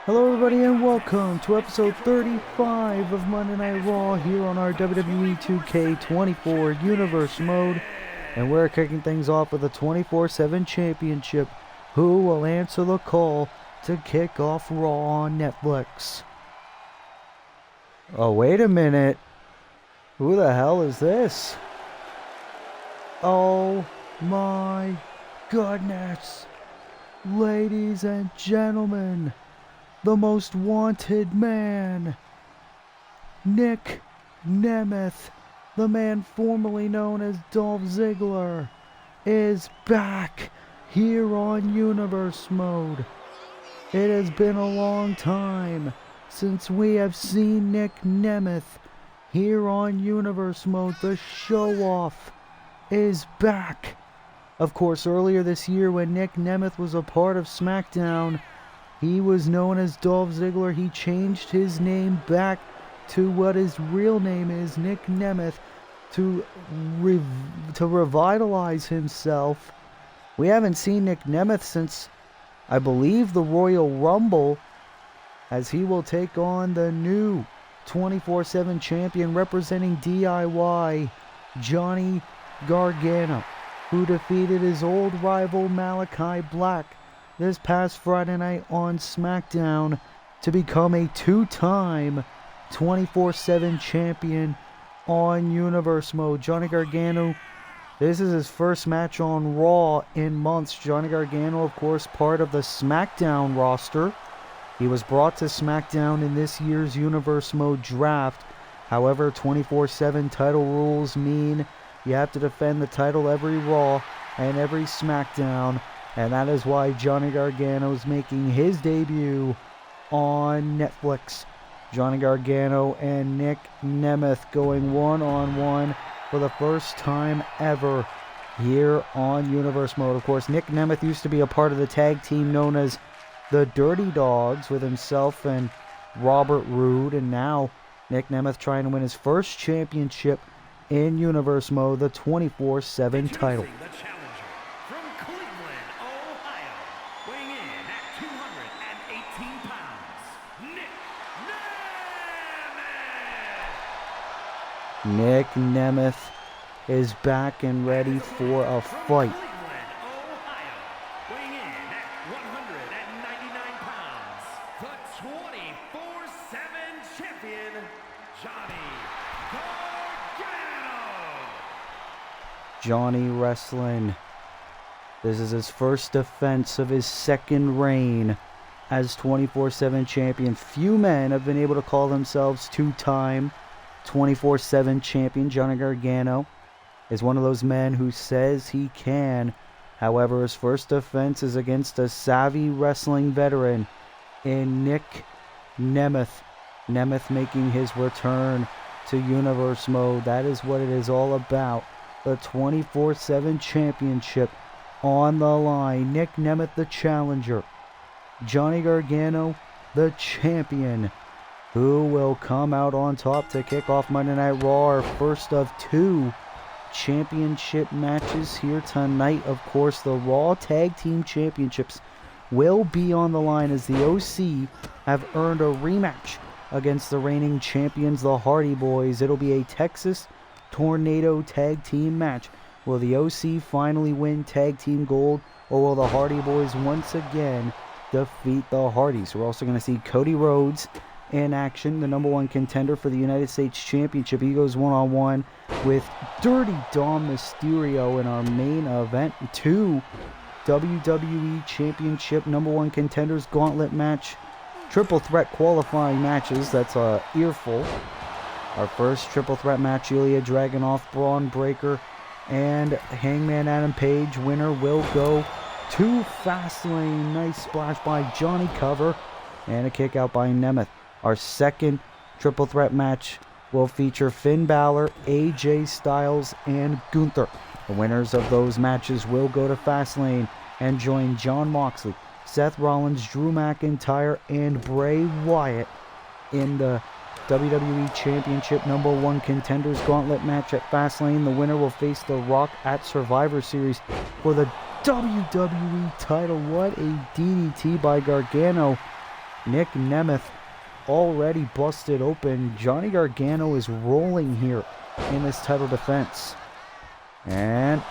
Hello everybody and welcome to episode 35 of Monday Night Raw here on our WWE 2K24 Universe mode. And we're kicking things off with a 24/7 championship. Who will answer the call to kick off Raw on Netflix? Oh, wait a minute. Who the hell is this? Oh my goodness. Ladies and gentlemen, the most wanted man, Nick Nemeth, the man formerly known as Dolph Ziggler, is back here on Universe Mode. It has been a long time since we have seen Nick Nemeth here on Universe Mode. The show-off is back. Of course, earlier this year when Nick Nemeth was a part of SmackDown, he was known as Dolph Ziggler. He changed his name back to what his real name is, Nick Nemeth, to revitalize himself. We haven't seen Nick Nemeth since, I believe, the Royal Rumble, as he will take on the new 24/7 champion representing DIY, Johnny Gargano, who defeated his old rival Malachi Black this past Friday night on SmackDown to become a two-time 24/7 champion on Universe Mode. Johnny Gargano, this is his first match on Raw in months. Johnny Gargano, of course, part of the SmackDown roster. He was brought to SmackDown in this year's Universe Mode draft. However, 24/7 title rules mean you have to defend the title every Raw and every SmackDown. And that is why Johnny Gargano is making his debut on Netflix. Johnny Gargano and Nick Nemeth going one-on-one for the first time ever here on Universe Mode. Of course, Nick Nemeth used to be a part of the tag team known as the Dirty Dogs with himself and Robert Roode. And now Nick Nemeth trying to win his first championship in Universe Mode, the 24/7 title. Nick Nemeth is back and ready for a fight. Weighing in at 199 pounds, the 24/7 champion, Johnny Gargano. Johnny wrestling. This is his first defense of his second reign as 24/7 champion. Few men have been able to call themselves two-time 24/7 champion. Johnny Gargano is one of those men who says he can. However, his first defense is against a savvy wrestling veteran in Nick Nemeth. Nemeth making his return to Universe Mode. That is what it is all about. The 24/7 championship on the line. Nick Nemeth, the challenger. Johnny Gargano, the champion. Who will come out on top to kick off Monday Night Raw, our first of two championship matches here tonight? Of course, the Raw Tag Team Championships will be on the line as the OC have earned a rematch against the reigning champions, the Hardy Boys. It'll be a Texas Tornado Tag Team match. Will the OC finally win Tag Team Gold, or will the Hardy Boys once again defeat the Hardys? We're also going to see Cody Rhodes in action, the number one contender for the United States Championship. He goes one-on-one with Dirty Dom Mysterio in our main event. Two WWE Championship number one contenders Gauntlet match. Triple threat qualifying matches. That's a earful. Our first triple threat match, Ilya Dragunov, Braun Breaker, and Hangman Adam Page. Winner will go to Fastlane. Nice splash by Johnny Cover and a kick out by Nemeth. Our second triple threat match will feature Finn Balor, AJ Styles, and Gunther. The winners of those matches will go to Fastlane and join Jon Moxley, Seth Rollins, Drew McIntyre, and Bray Wyatt in the WWE Championship number one contenders gauntlet match at Fastlane. The winner will face The Rock at Survivor Series for the WWE title. What a DDT by Gargano Nick Nemeth already busted open. Johnny Gargano is rolling here in this title defense. And,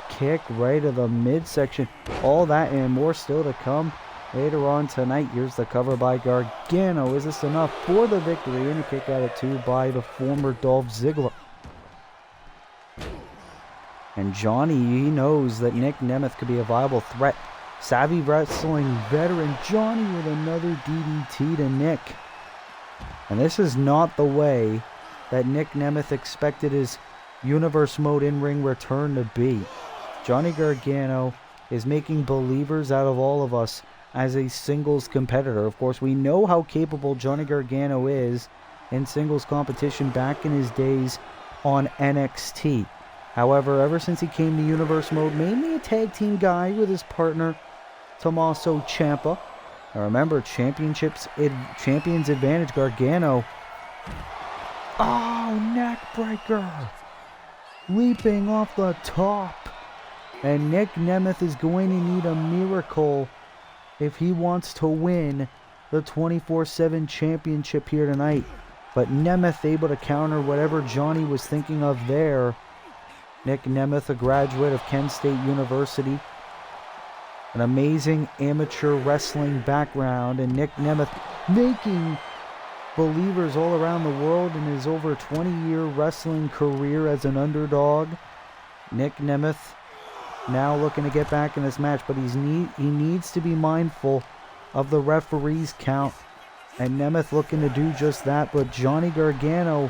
kick right to the midsection. All that and more still to come later on tonight. Here's the cover by Gargano. Is this enough for the victory? And a kick out at 2 by the former Dolph Ziggler. And Johnny, he knows that Nick Nemeth could be a viable threat. Savvy wrestling veteran Johnny with another DDT to Nick. And this is not the way that Nick Nemeth expected his Universe Mode in-ring return to be. Johnny Gargano is making believers out of all of us as a singles competitor. Of course, we know how capable Johnny Gargano is in singles competition back in his days on NXT. However, ever since he came to Universe Mode, mainly a tag team guy with his partner Tommaso Ciampa. Now remember, Champions Advantage Gargano. Neck breaker. Leaping off the top. And Nick Nemeth is going to need a miracle if he wants to win the 24/7 championship here tonight. But Nemeth able to counter whatever Johnny was thinking of there. Nick Nemeth, a graduate of Kent State University. An amazing amateur wrestling background. And Nick Nemeth making believers all around the world in his over 20-year wrestling career as an underdog. Nick Nemeth now looking to get back in this match, but he needs to be mindful of the referee's count. And Nemeth looking to do just that, but Johnny Gargano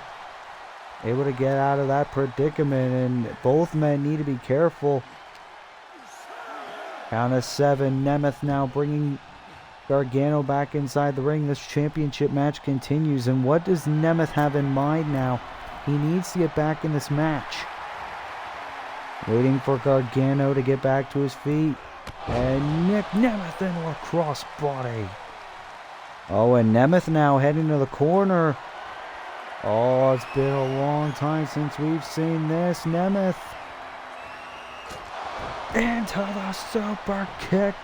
able to get out of that predicament, and both men need to be careful. Count of 7. Nemeth now bringing Gargano back inside the ring. This championship match continues, and what does Nemeth have in mind now? He needs to get back in this match. Waiting for Gargano to get back to his feet. And Nick Nemeth into a crossbody. And Nemeth now heading to the corner. It's been a long time since we've seen this. Nemeth into the super kick.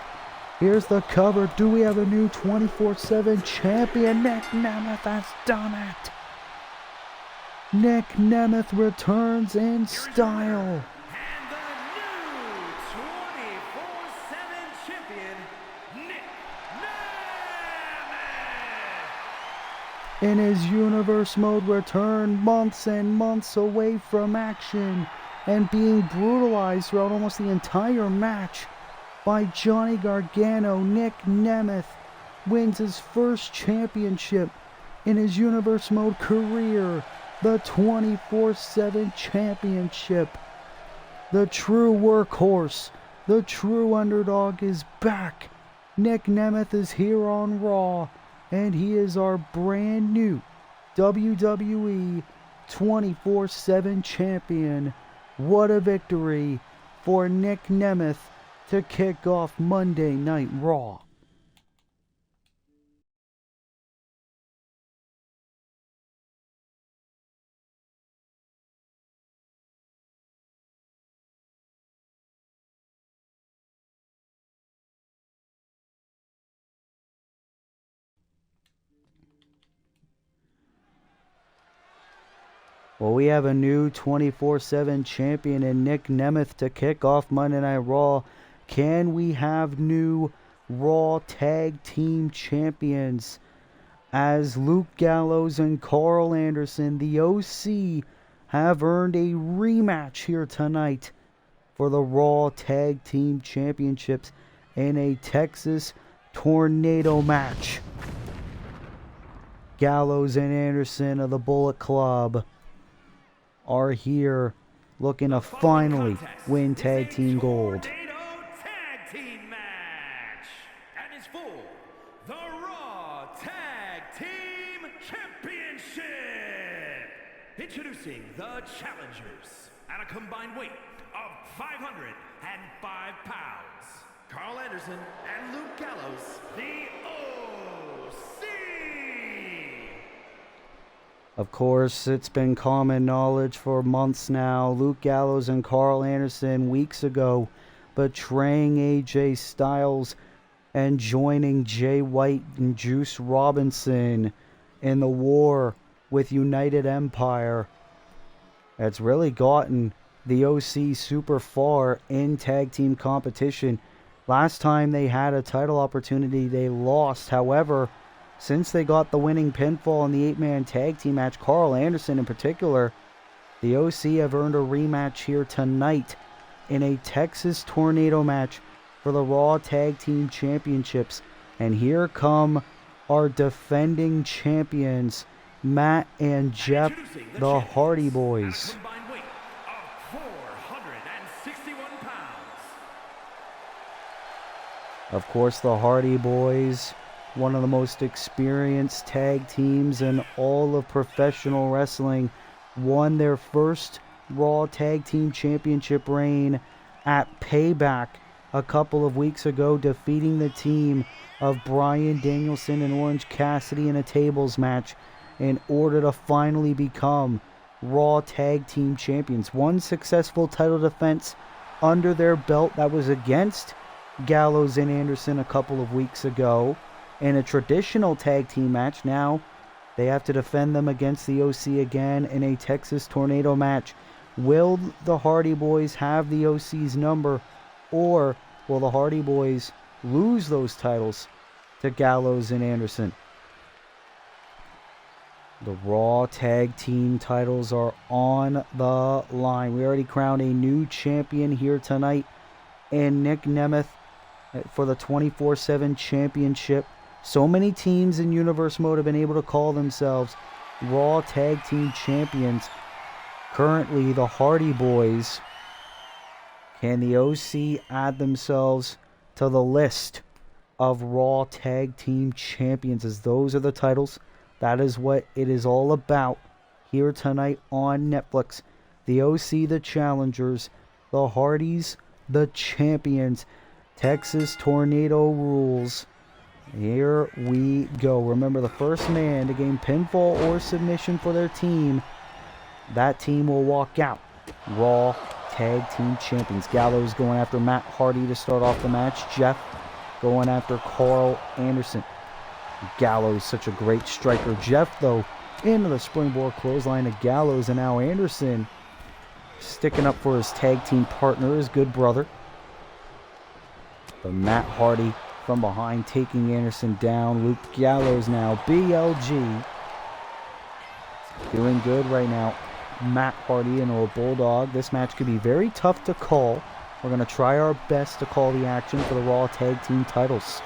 Here's the cover. Do we have a new 24/7 champion? Nick Nemeth has done it. Nick Nemeth returns in style. And the new 24/7 champion, Nick Nemeth. In his Universe Mode return, months and months away from action and being brutalized throughout almost the entire match by Johnny Gargano, Nick Nemeth wins his first championship in his Universe Mode career, the 24/7 championship. The true workhorse, the true underdog is back. Nick Nemeth is here on Raw, and he is our brand new WWE 24/7 champion. What a victory for Nick Nemeth to kick off Monday Night Raw. Well, we have a new 24/7 champion in Nick Nemeth to kick off Monday Night Raw. Can we have new Raw Tag Team Champions? As Luke Gallows and Carl Anderson, the OC, have earned a rematch here tonight for the Raw Tag Team Championships in a Texas Tornado match. Gallows and Anderson of the Bullet Club are here looking to finally win Tag Team Gold. Tornado Tag Team match. And it's for the Raw Tag Team Championship. Introducing the challengers at a combined weight of 505 pounds. Carl Anderson and Luke Gallows, the OC. Of course, it's been common knowledge for months now. Luke Gallows and Carl Anderson weeks ago betraying AJ Styles and joining Jay White and Juice Robinson in the war with United Empire. It's really gotten the OC super far in tag team competition. Last time they had a title opportunity, they lost. However, since they got the winning pinfall in the 8-man tag team match, Carl Anderson in particular, the OC have earned a rematch here tonight in a Texas Tornado match for the Raw Tag Team Championships. And here come our defending champions, Matt and Jeff, the Hardy Boys. Of course, the Hardy Boys, one of the most experienced tag teams in all of professional wrestling, won their first Raw Tag Team Championship reign at Payback a couple of weeks ago, defeating the team of Bryan Danielson and Orange Cassidy in a tables match in order to finally become Raw Tag Team Champions. One successful title defense under their belt that was against Gallows and Anderson a couple of weeks ago in a traditional tag team match. Now they have to defend them against the OC again in a Texas Tornado match. Will the Hardy Boys have the OC's number, or will the Hardy Boys lose those titles to Gallows and Anderson? The Raw Tag Team titles are on the line. We already crowned a new champion here tonight in Nick Nemeth for the 24/7 championship. So many teams in Universe Mode have been able to call themselves Raw Tag Team champions. Currently, the Hardy Boys. Can the OC add themselves to the list of Raw Tag Team champions, as those are the titles? That is what it is all about here tonight on Netflix. The OC, the challengers. The Hardys, the champions. Texas Tornado rules. Here we go. Remember, the first man to gain pinfall or submission for their team, that team will walk out Raw Tag Team champions. Gallows going after Matt Hardy to start off the match. Jeff going after Carl Anderson. Gallows, such a great striker. Jeff, though, into the springboard clothesline of Gallows, and now Anderson sticking up for his tag team partner, his good brother. But Matt Hardy from behind taking Anderson down. Luke Gallows now, BLG, doing good right now. Matt Hardy and a Bulldog. This match could be very tough to call. We're going to try our best to call the action for the Raw Tag Team titles.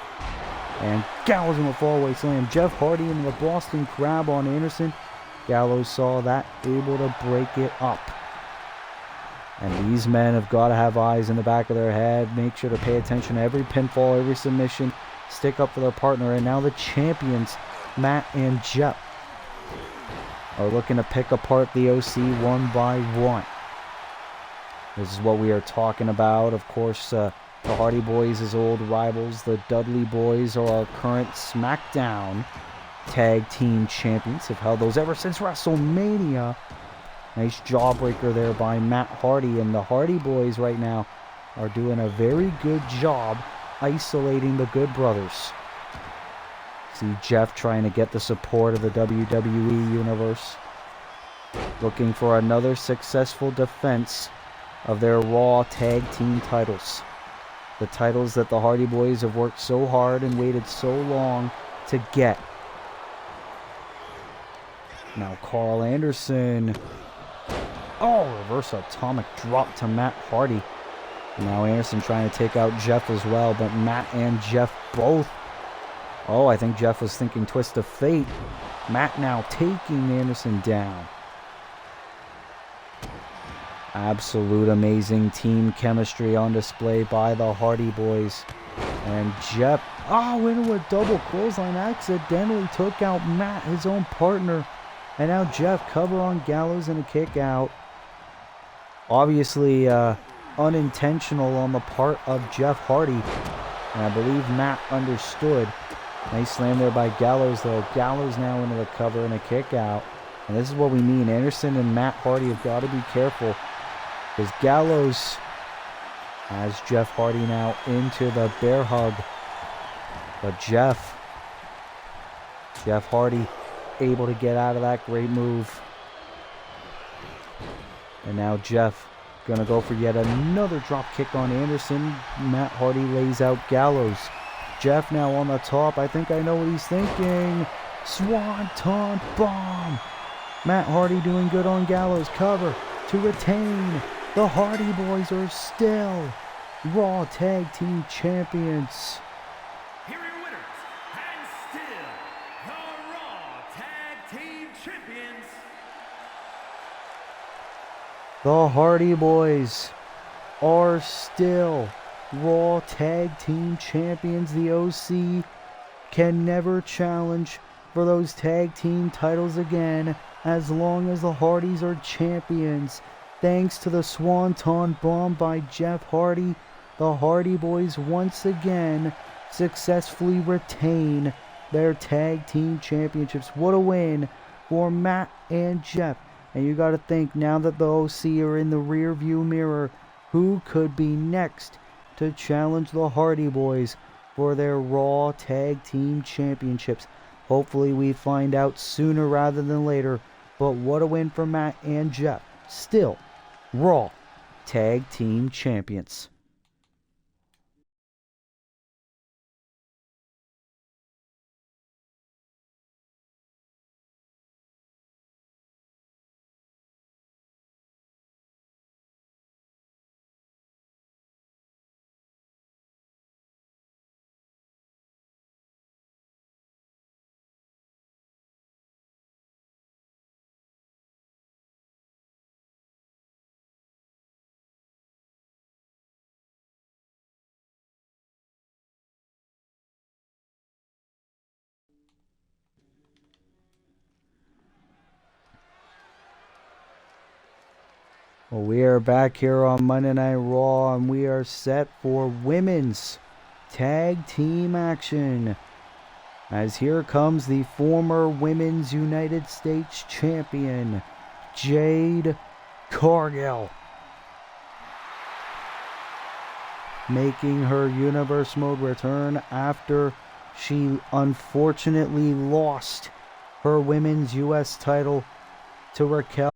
And Gallows in the fallaway slam. Jeff Hardy into the Boston Crab on Anderson. Gallows saw that, able to break it up. And these men have got to have eyes in the back of their head. Make sure to pay attention to every pinfall, every submission. Stick up for their partner. And now the champions, Matt and Jeff, are looking to pick apart the OC one by one. This is what we are talking about. Of course, the Hardy Boys as old rivals. The Dudley Boys are our current SmackDown Tag Team Champions. Have held those ever since WrestleMania. Nice jawbreaker there by Matt Hardy. And the Hardy Boys right now are doing a very good job isolating the Good Brothers. See Jeff trying to get the support of the WWE Universe. Looking for another successful defense of their Raw Tag Team titles. The titles that the Hardy Boys have worked so hard and waited so long to get. Now Carl Anderson. Oh, reverse atomic drop to Matt Hardy. Now Anderson trying to take out Jeff as well, but Matt and Jeff both. Oh, I think Jeff was thinking twist of fate. Matt now taking Anderson down. Absolute amazing team chemistry on display by the Hardy Boys. And Jeff, into a double clothesline, accidentally took out Matt, his own partner. And now Jeff cover on Gallows and a kick out. Obviously unintentional on the part of Jeff Hardy. And I believe Matt understood. Nice slam there by Gallows, though. Gallows now into the cover and a kick out. And this is what we mean. Anderson and Matt Hardy have got to be careful, because Gallows has Jeff Hardy now into the bear hug. But Jeff Hardy able to get out of that great move. And now Jeff gonna go for yet another drop kick on Anderson. Matt Hardy lays out Gallows. Jeff now on the top. I think I know what he's thinking. Swanton bomb. Matt Hardy doing good on Gallows. Cover to retain. The Hardy Boys are still Raw Tag Team Champions. Here are your winners, and still the Raw Tag Team Champions. The Hardy Boys are still Raw Tag Team Champions. The OC can never challenge for those tag team titles again as long as the Hardys are champions. Thanks to the Swanton Bomb by Jeff Hardy, the Hardy Boys once again successfully retain their tag team championships. What a win for Matt and Jeff. And you got to think, now that the OC are in the rear view mirror, who could be next to challenge the Hardy Boys for their Raw Tag Team Championships? Hopefully we find out sooner rather than later. But what a win for Matt and Jeff. Still Raw Tag Team Champions. Well, we are back here on Monday Night Raw, and we are set for women's tag team action. As here comes the former Women's United States Champion, Jade Cargill, making her Universe Mode return after she unfortunately lost her Women's US title to Raquel.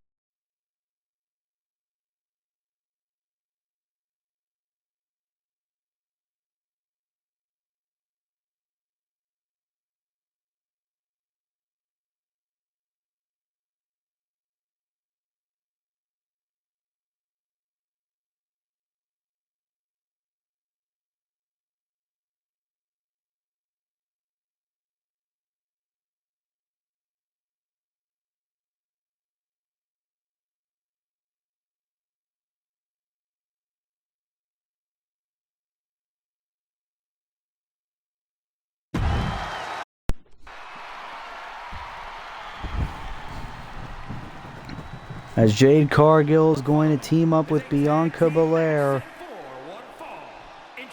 As Jade Cargill is going to team up with Bianca Belair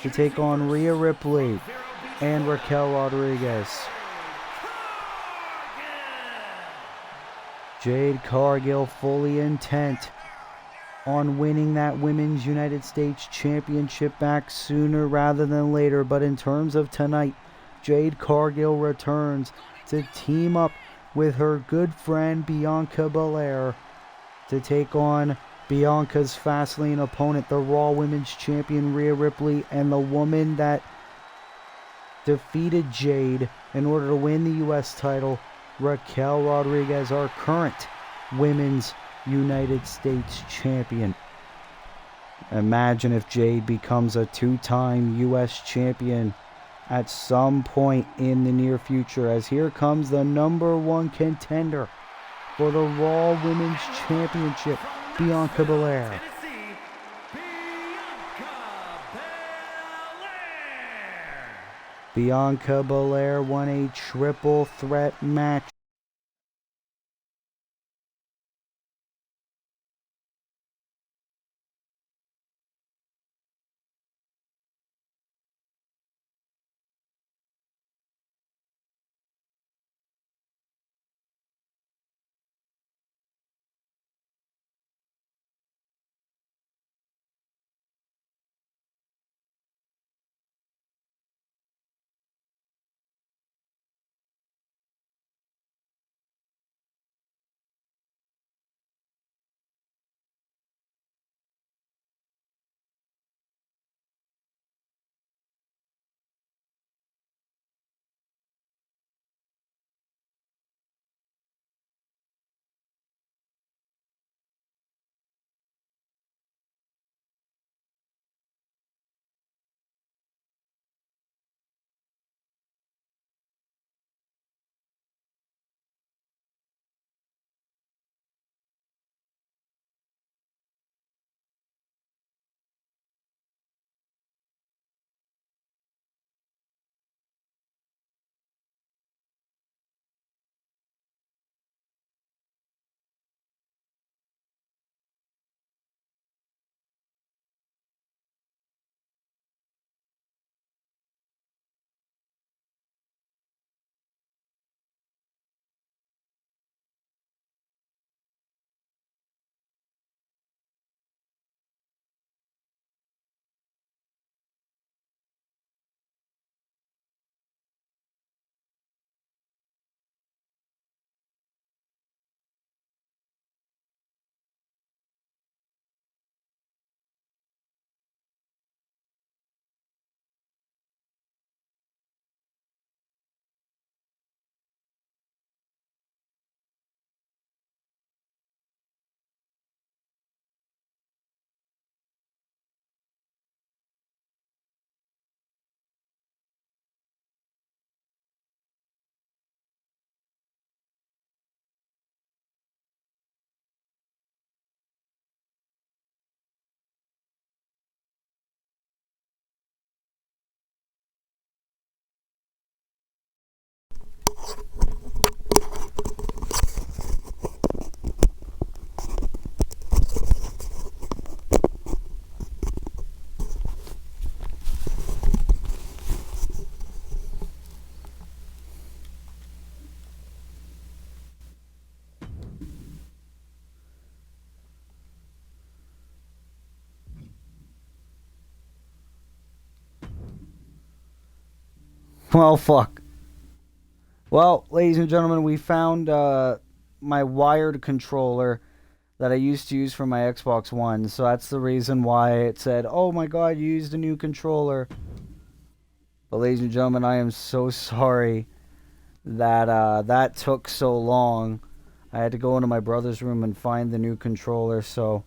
to take on Rhea Ripley and Raquel Rodriguez. Jade Cargill fully intent on winning that Women's United States Championship back sooner rather than later. But in terms of tonight, Jade Cargill returns to team up with her good friend Bianca Belair to take on Bianca's Fastlane opponent, the Raw Women's Champion Rhea Ripley, and the woman that defeated Jade in order to win the US title, Raquel Rodriguez, our current Women's United States Champion. Imagine if Jade becomes a two-time US champion at some point in the near future, as here comes the #1 contender for the Raw Women's Championship, Bianca Belair. Bianca Belair won a triple threat match Well, fuck. Well, ladies and gentlemen, we found my wired controller that I used to use for my Xbox One. So that's the reason why it said, oh my god, you used a new controller. But ladies and gentlemen, I am so sorry that that took so long. I had to go into my brother's room and find the new controller, so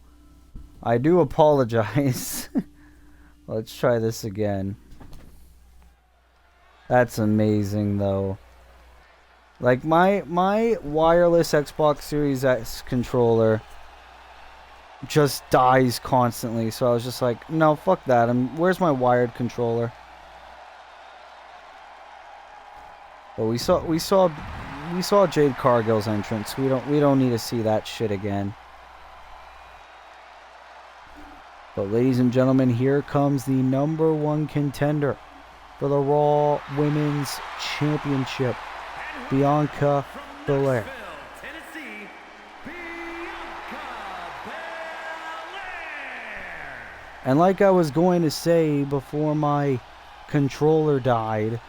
I do apologize. Let's try this again. That's amazing, though. Like, my wireless Xbox Series X controller just dies constantly, so I was just like, no, fuck that. Where's my wired controller? But we saw Jade Cargill's entrance. We don't need to see that shit again. But ladies and gentlemen, here comes the #1 contender for the Raw Women's Championship, Bianca Belair. And like I was going to say before my controller died,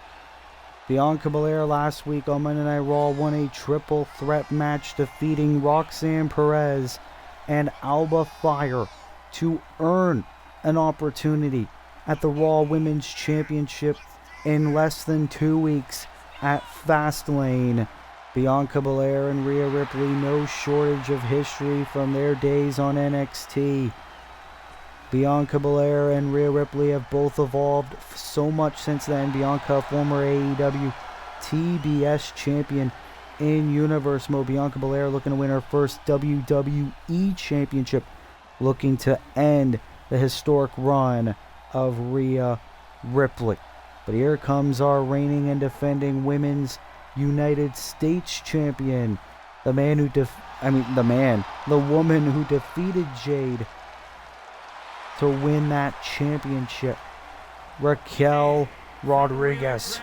Bianca Belair last week on Monday Night Raw won a triple threat match, defeating Roxanne Perez and Alba Fire to earn an opportunity at the Raw Women's Championship in less than 2 weeks at Fastlane. Bianca Belair and Rhea Ripley, no shortage of history from their days on NXT. Bianca Belair and Rhea Ripley have both evolved so much since then. Bianca, former AEW TBS champion in Universe Mode. Bianca Belair looking to win her first WWE Championship, looking to end the historic run of Rhea Ripley. But here comes our reigning and defending Women's United States Champion, the woman who defeated Jade to win that championship, Raquel Rodriguez.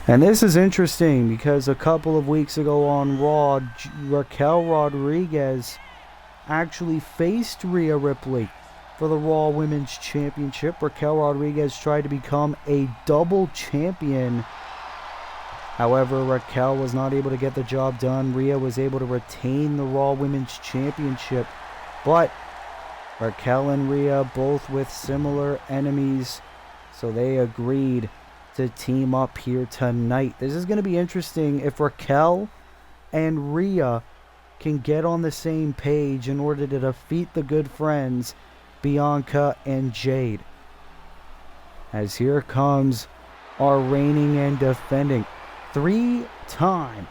And this is interesting because a couple of weeks ago on Raw, Raquel Rodriguez actually faced Rhea Ripley for the Raw Women's Championship. Raquel Rodriguez tried to become a double champion. However, Raquel was not able to get the job done. Rhea was able to retain the Raw Women's Championship. But Raquel and Rhea both with similar enemies, so they agreed to team up here tonight. This is going to be interesting if Raquel and Rhea can get on the same page in order to defeat the good friends Bianca and Jade. As here comes our reigning and defending 3-time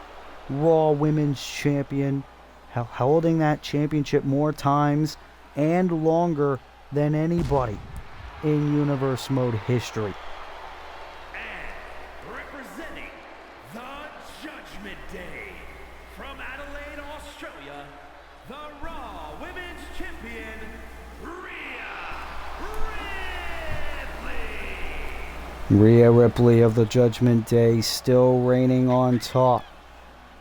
Raw Women's Champion, holding that championship more times and longer than anybody in Universe Mode history. And representing the Judgment Day from Adelaide, Australia, the Raw Women's Champion, Rhea Ripley of the Judgment Day still reigning on top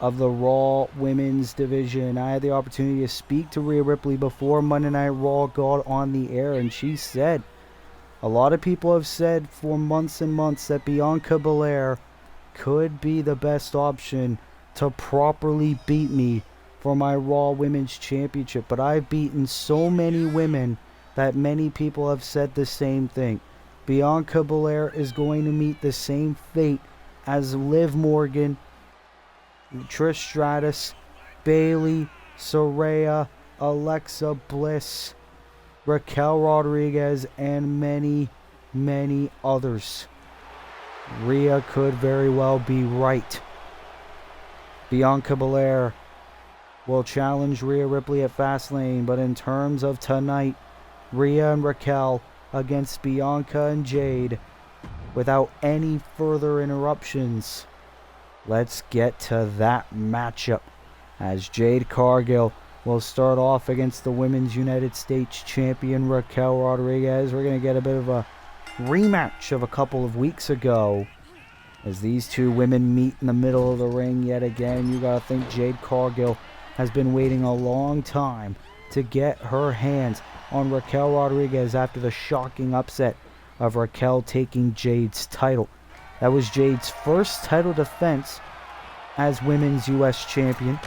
of the Raw Women's Division. I had the opportunity to speak to Rhea Ripley before Monday Night Raw got on the air, and she said, a lot of people have said for months and months that Bianca Belair could be the best option to properly beat me for my Raw Women's Championship, but I've beaten so many women that many people have said the same thing. Bianca Belair is going to meet the same fate as Liv Morgan, Trish Stratus, Bayley, Saraya, Alexa Bliss, Raquel Rodriguez, and many, many others. Rhea could very well be right. Bianca Belair will challenge Rhea Ripley at Fastlane, but in terms of tonight, Rhea and Raquel against Bianca and Jade without any further interruptions. Let's get to that matchup as Jade Cargill will start off against the Women's United States Champion Raquel Rodriguez. We're going to get a bit of a rematch of a couple of weeks ago As these two women meet in the middle of the ring yet again, you gotta think Jade Cargill has been waiting a long time to get her hands on Raquel Rodriguez after the shocking upset of Raquel taking Jade's title. That was Jade's first title defense as Women's U.S. Champion.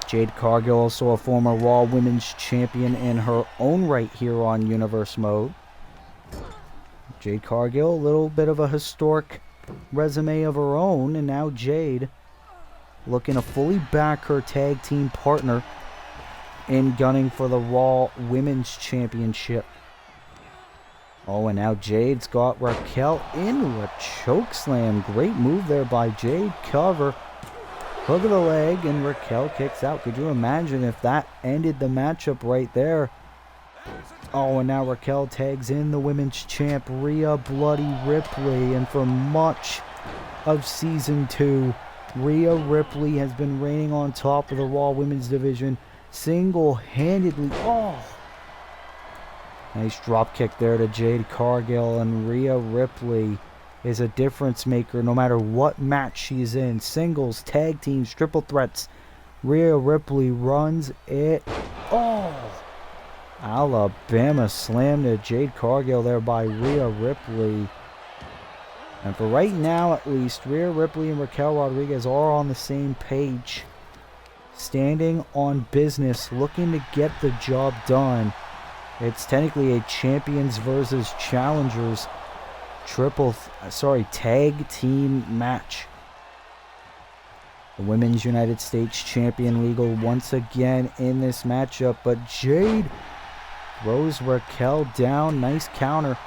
Jade Cargill, also a former Raw Women's Champion in her own right here on Universe Mode. Jade Cargill, a little bit of a historic resume of her own, and now Jade looking to fully back her tag team partner in gunning for the Raw Women's Championship. Oh, and now Jade's got Raquel into a chokeslam. Great move there by Jade. Cover. Hook of the leg, and Raquel kicks out. Could you imagine if that ended the matchup right there? Oh, and now Raquel tags in the women's champ, Rhea Bloody Ripley. And for much of Season 2, Rhea Ripley has been reigning on top of the Raw Women's division single-handedly. Oh! Nice drop kick there to Jade Cargill, and Rhea Ripley is a difference maker no matter what match she's in. Singles, tag teams, triple threats. Rhea Ripley runs it. Oh! Alabama slam to Jade Cargill there by Rhea Ripley. And for right now, at least, Rhea Ripley and Raquel Rodriguez are on the same page. Standing on business, looking to get the job done. It's technically a champions versus challengers tag team match. The Women's United States Champion Legal once again in this matchup, but Jade throws Raquel down. Nice counter.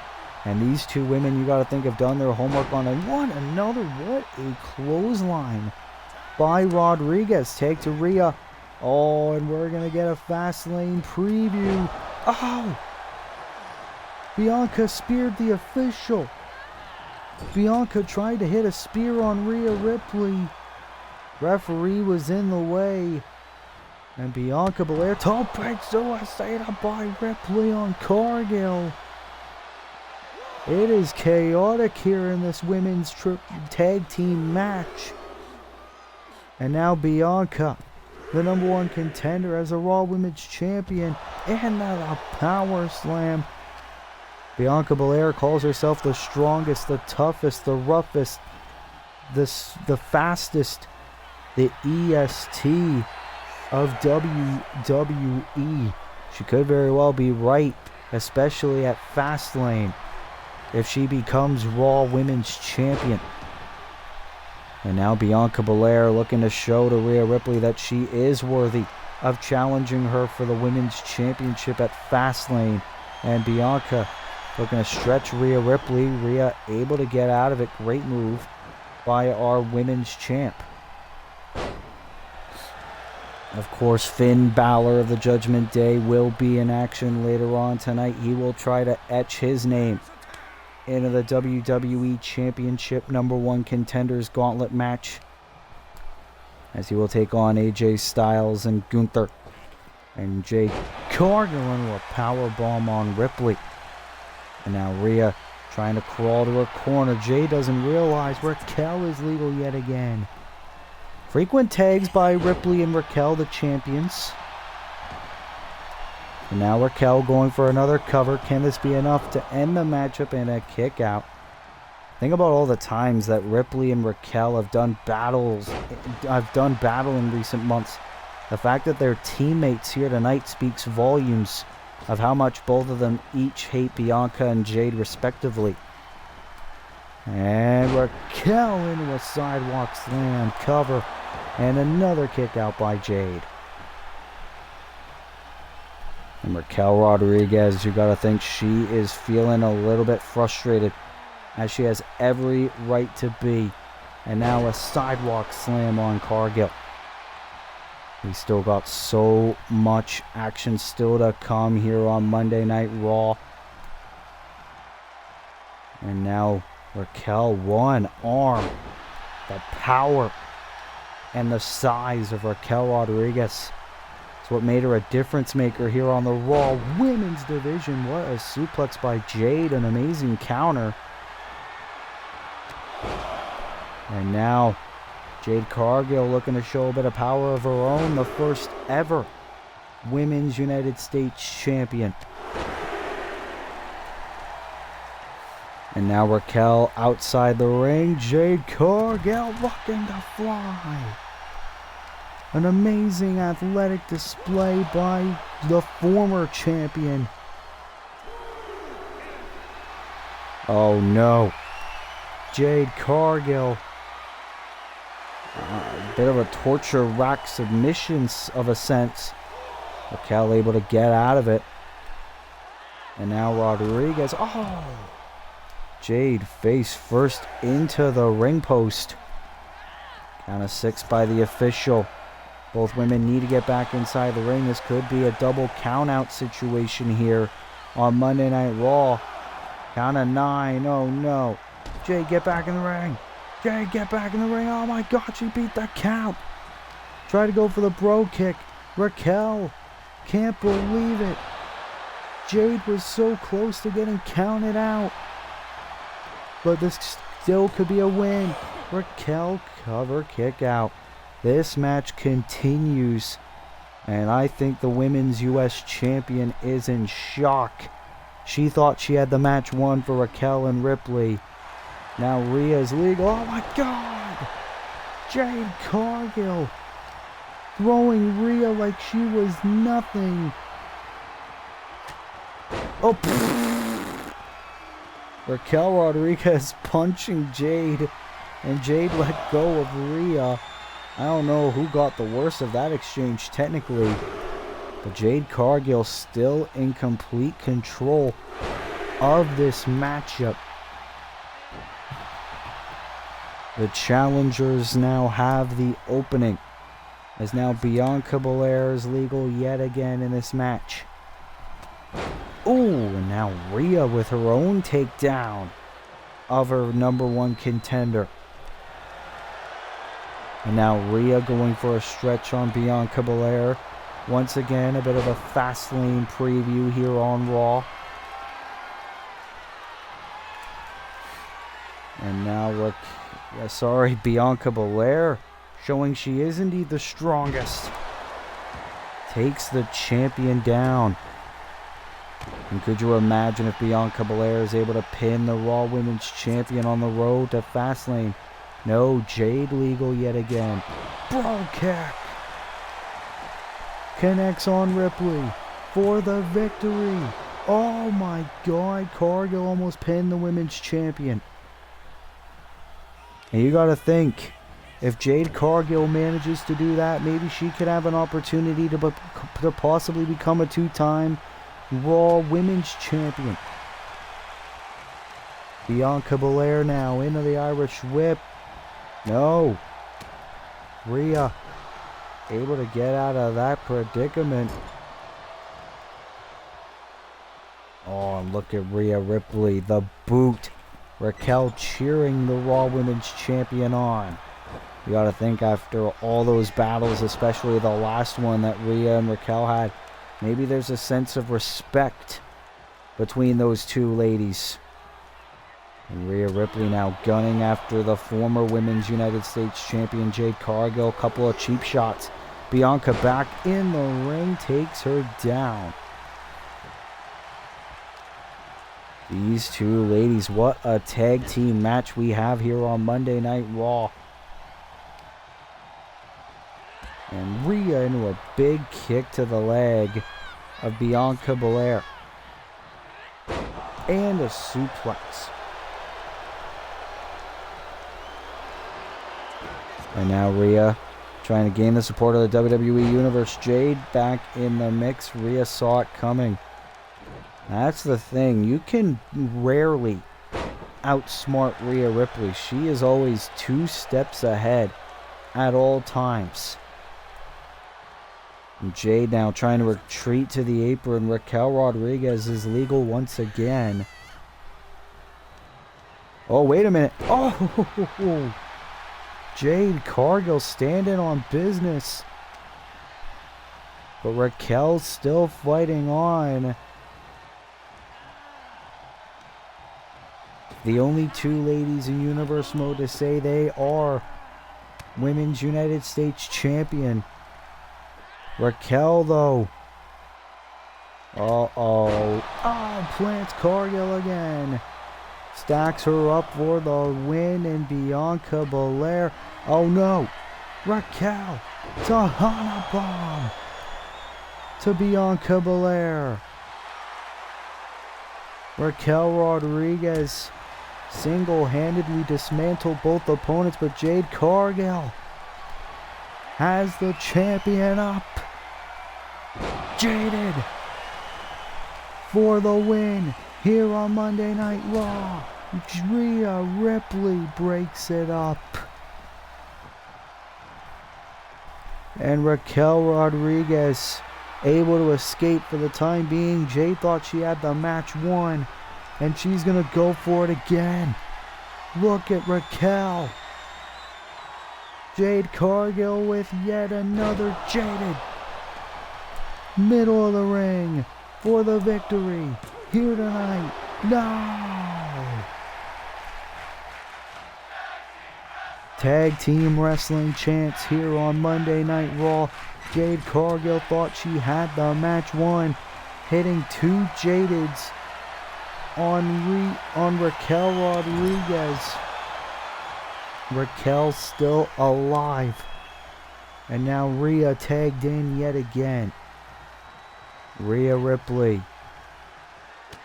And these two women, you got to think, have done their homework on it. What a clothesline by Rodriguez. Tag to Rhea. Oh, and we're going to get a Fastlane preview. Oh! Bianca speared the official. Bianca tried to hit a spear on Rhea Ripley. Referee was in the way. And Bianca Belair tope suicida by Ripley on Cargill. It is chaotic here in this women's tag team match. And now Bianca, the #1 contender as a Raw Women's Champion, and a power slam. Bianca Belair calls herself the strongest, the toughest, the roughest, the fastest, the EST of WWE. She could very well be right, especially at Fastlane, if she becomes Raw Women's Champion. And now Bianca Belair looking to show to Rhea Ripley that she is worthy of challenging her for the Women's Championship at Fastlane. And Bianca looking to stretch Rhea Ripley. Rhea able to get out of it. Great move by our Women's Champ. Of course, Finn Balor of the Judgment Day will be in action later on tonight. He will try to etch his name into the WWE Championship #1 Contenders Gauntlet match, as he will take on AJ Styles and Gunther. And Jade Cargill into a powerbomb on Ripley. And now Rhea trying to crawl to her corner. Jade doesn't realize Raquel is legal yet again. Frequent tags by Ripley and Raquel, the champions. And now Raquel going for another cover. Can this be enough to end the matchup and a kick out? Think about all the times that Ripley and Raquel have done battle in recent months. The fact that they're teammates here tonight speaks volumes of how much both of them each hate Bianca and Jade respectively. And Raquel into a sidewalk slam cover, and another kick out by Jade. And Raquel Rodriguez, you gotta think she is feeling a little bit frustrated, as she has every right to be. And now a sidewalk slam on Cargill. We still got so much action still to come here on Monday Night Raw. And now Raquel, one arm. The power and the size of Raquel Rodriguez. It's what made her a difference maker here on the Raw Women's division. What a suplex by Jade, an amazing counter. And now Jade Cargill looking to show a bit of power of her own. The first ever Women's United States Champion. And now Raquel outside the ring. Jade Cargill looking to fly. An amazing athletic display by the former champion. Oh no. Jade Cargill. A bit of a torture rack submission of a sense. Raquel able to get out of it. And now Rodriguez. Oh! Jade face first into the ring post. Count of 6 by the official. Both women need to get back inside the ring. This could be a double count-out situation here on Monday Night Raw. Count of 9. Oh no. Jade, get back in the ring. Jade, get back in the ring. Oh my God, she beat the count. Try to go for the bro kick. Raquel can't believe it. Jade was so close to getting counted out. But this still could be a win. Raquel cover kick out. This match continues. And I think the Women's U.S. Champion is in shock. She thought she had the match won for Raquel and Ripley. Now Rhea's legal. Oh my God! Jade Cargill throwing Rhea like she was nothing. Oh, Raquel Rodriguez punching Jade, and Jade let go of Rhea. I don't know who got the worst of that exchange technically, but Jade Cargill still in complete control of this matchup. The challengers now have the opening, as now Bianca Belair is legal yet again in this match. Ooh, and now Rhea with her own takedown of her #1 contender. And now Rhea going for a stretch on Bianca Belair. Once again, a bit of a Fastlane preview here on Raw. And now, Bianca Belair showing she is indeed the strongest. Takes the champion down. And could you imagine if Bianca Belair is able to pin the Raw Women's Champion on the road to Fastlane? No, Jade legal yet again. Bro kick. Connects on Ripley for the victory. Oh my God, Cargill almost pinned the Women's Champion. And you gotta think, if Jade Cargill manages to do that, maybe she could have an opportunity to possibly become a 2-time Raw Women's Champion. Bianca Belair now into the Irish Whip. No. Rhea able to get out of that predicament. Oh, and look at Rhea Ripley, the boot. Raquel cheering the Raw Women's Champion on. You gotta think after all those battles, especially the last one that Rhea and Raquel had, maybe there's a sense of respect between those two ladies. And Rhea Ripley now gunning after the former Women's United States Champion Jade Cargill. A couple of cheap shots. Bianca back in the ring, takes her down. These two ladies, what a tag team match we have here on Monday Night Raw. And Rhea into a big kick to the leg of Bianca Belair. And a suplex. And now Rhea trying to gain the support of the WWE Universe. Jade back in the mix. Rhea saw it coming. That's the thing. You can rarely outsmart Rhea Ripley. She is always 2 steps ahead at all times. And Jade now trying to retreat to the apron. Raquel Rodriguez is legal once again. Oh, wait a minute. Oh! Jade Cargill standing on business. But Raquel's still fighting on. The only two ladies in Universe Mode to say they are Women's United States Champion. Raquel, though. Oh, plants Cargill again. Stacks her up for the win, and Bianca Belair. Oh no. Raquel to Hana Bomb to Bianca Belair. Raquel Rodriguez single-handedly dismantled both opponents, but Jade Cargill has the champion up. Jaded for the win here on Monday Night Raw. Rhea Ripley breaks it up. And Raquel Rodriguez able to escape for the time being. Jade thought she had the match won, and she's going to go for it again. Look at Raquel. Jade Cargill with yet another jaded. Middle of the ring for the victory here tonight. No! Tag team wrestling chants here on Monday Night Raw. Jade Cargill thought she had the match won, hitting two jadeds on Raquel Rodriguez. Raquel still alive. And now Rhea tagged in yet again. Rhea Ripley,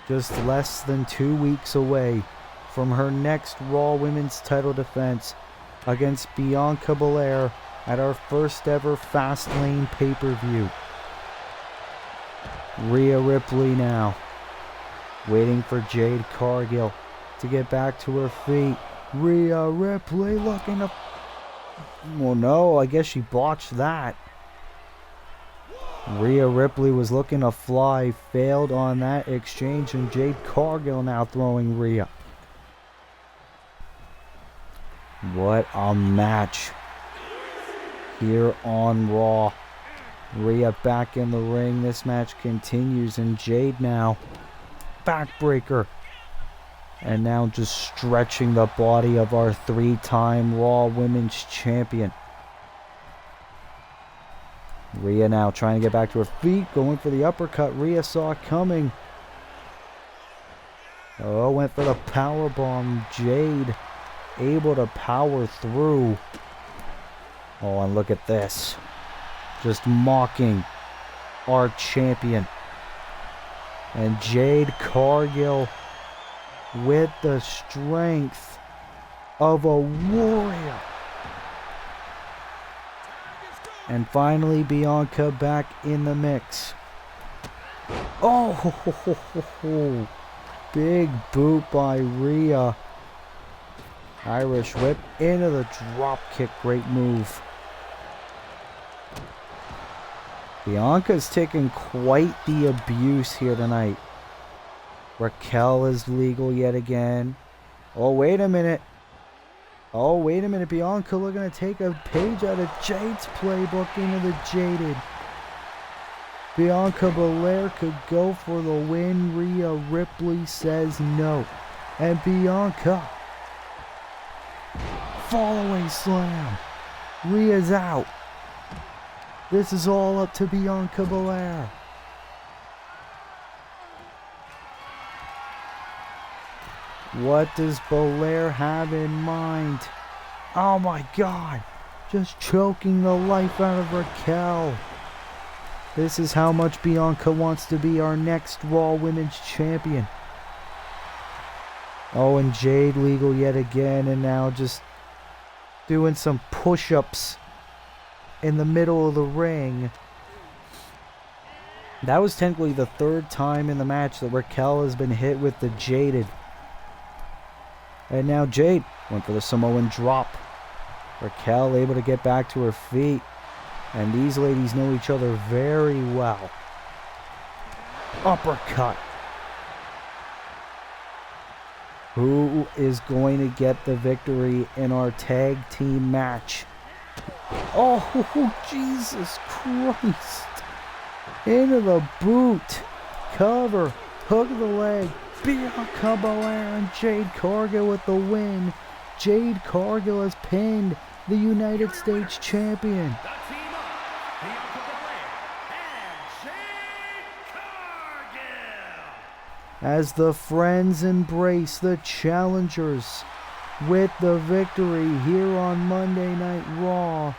just less than 2 weeks away from her next Raw Women's title defense against Bianca Belair at our first ever Fastlane pay-per-view. Rhea Ripley now, waiting for Jade Cargill to get back to her feet. Rhea Ripley looking to... Well, no, I guess she botched that. Rhea Ripley was looking to fly, failed on that exchange, and Jade Cargill now throwing Rhea. What a match here on Raw. Rhea back in the ring. This match continues, and Jade now backbreaker. And now just stretching the body of our three-time Raw Women's Champion. Rhea now trying to get back to her feet, going for the uppercut. Rhea saw it coming. Oh, went for the powerbomb. Jade able to power through. Oh, and look at this. Just mocking our champion. And Jade Cargill with the strength of a warrior. And finally, Bianca back in the mix. Oh, big boot by Rhea. Irish whip into the drop kick. Great move. Bianca's taking quite the abuse here tonight. Raquel is legal yet again. Oh, wait a minute. Oh, wait a minute. Bianca looking to take a page out of Jade's playbook into the jaded. Bianca Belair could go for the win. Rhea Ripley says no. And Bianca, fallaway slam. Rhea's out. This is all up to Bianca Belair. What does Belair have in mind? Oh my God. Just choking the life out of Raquel. This is how much Bianca wants to be our next Raw Women's Champion. Oh, and Jade legal yet again, and now just doing some push-ups in the middle of the ring. That was technically the third time in the match that Raquel has been hit with the jaded. And now Jade went for the Samoan drop. Raquel able to get back to her feet. And these ladies know each other very well. Uppercut. Who is going to get the victory in our tag team match? Oh, Jesus Christ. Into the boot. Cover. Hook of the leg. Bianca Belair and Jade Cargill with the win. Jade Cargill has pinned the United States champion. The team up, Bianca Belair and Jade Cargill. As the friends embrace the challengers with the victory here on Monday Night Raw.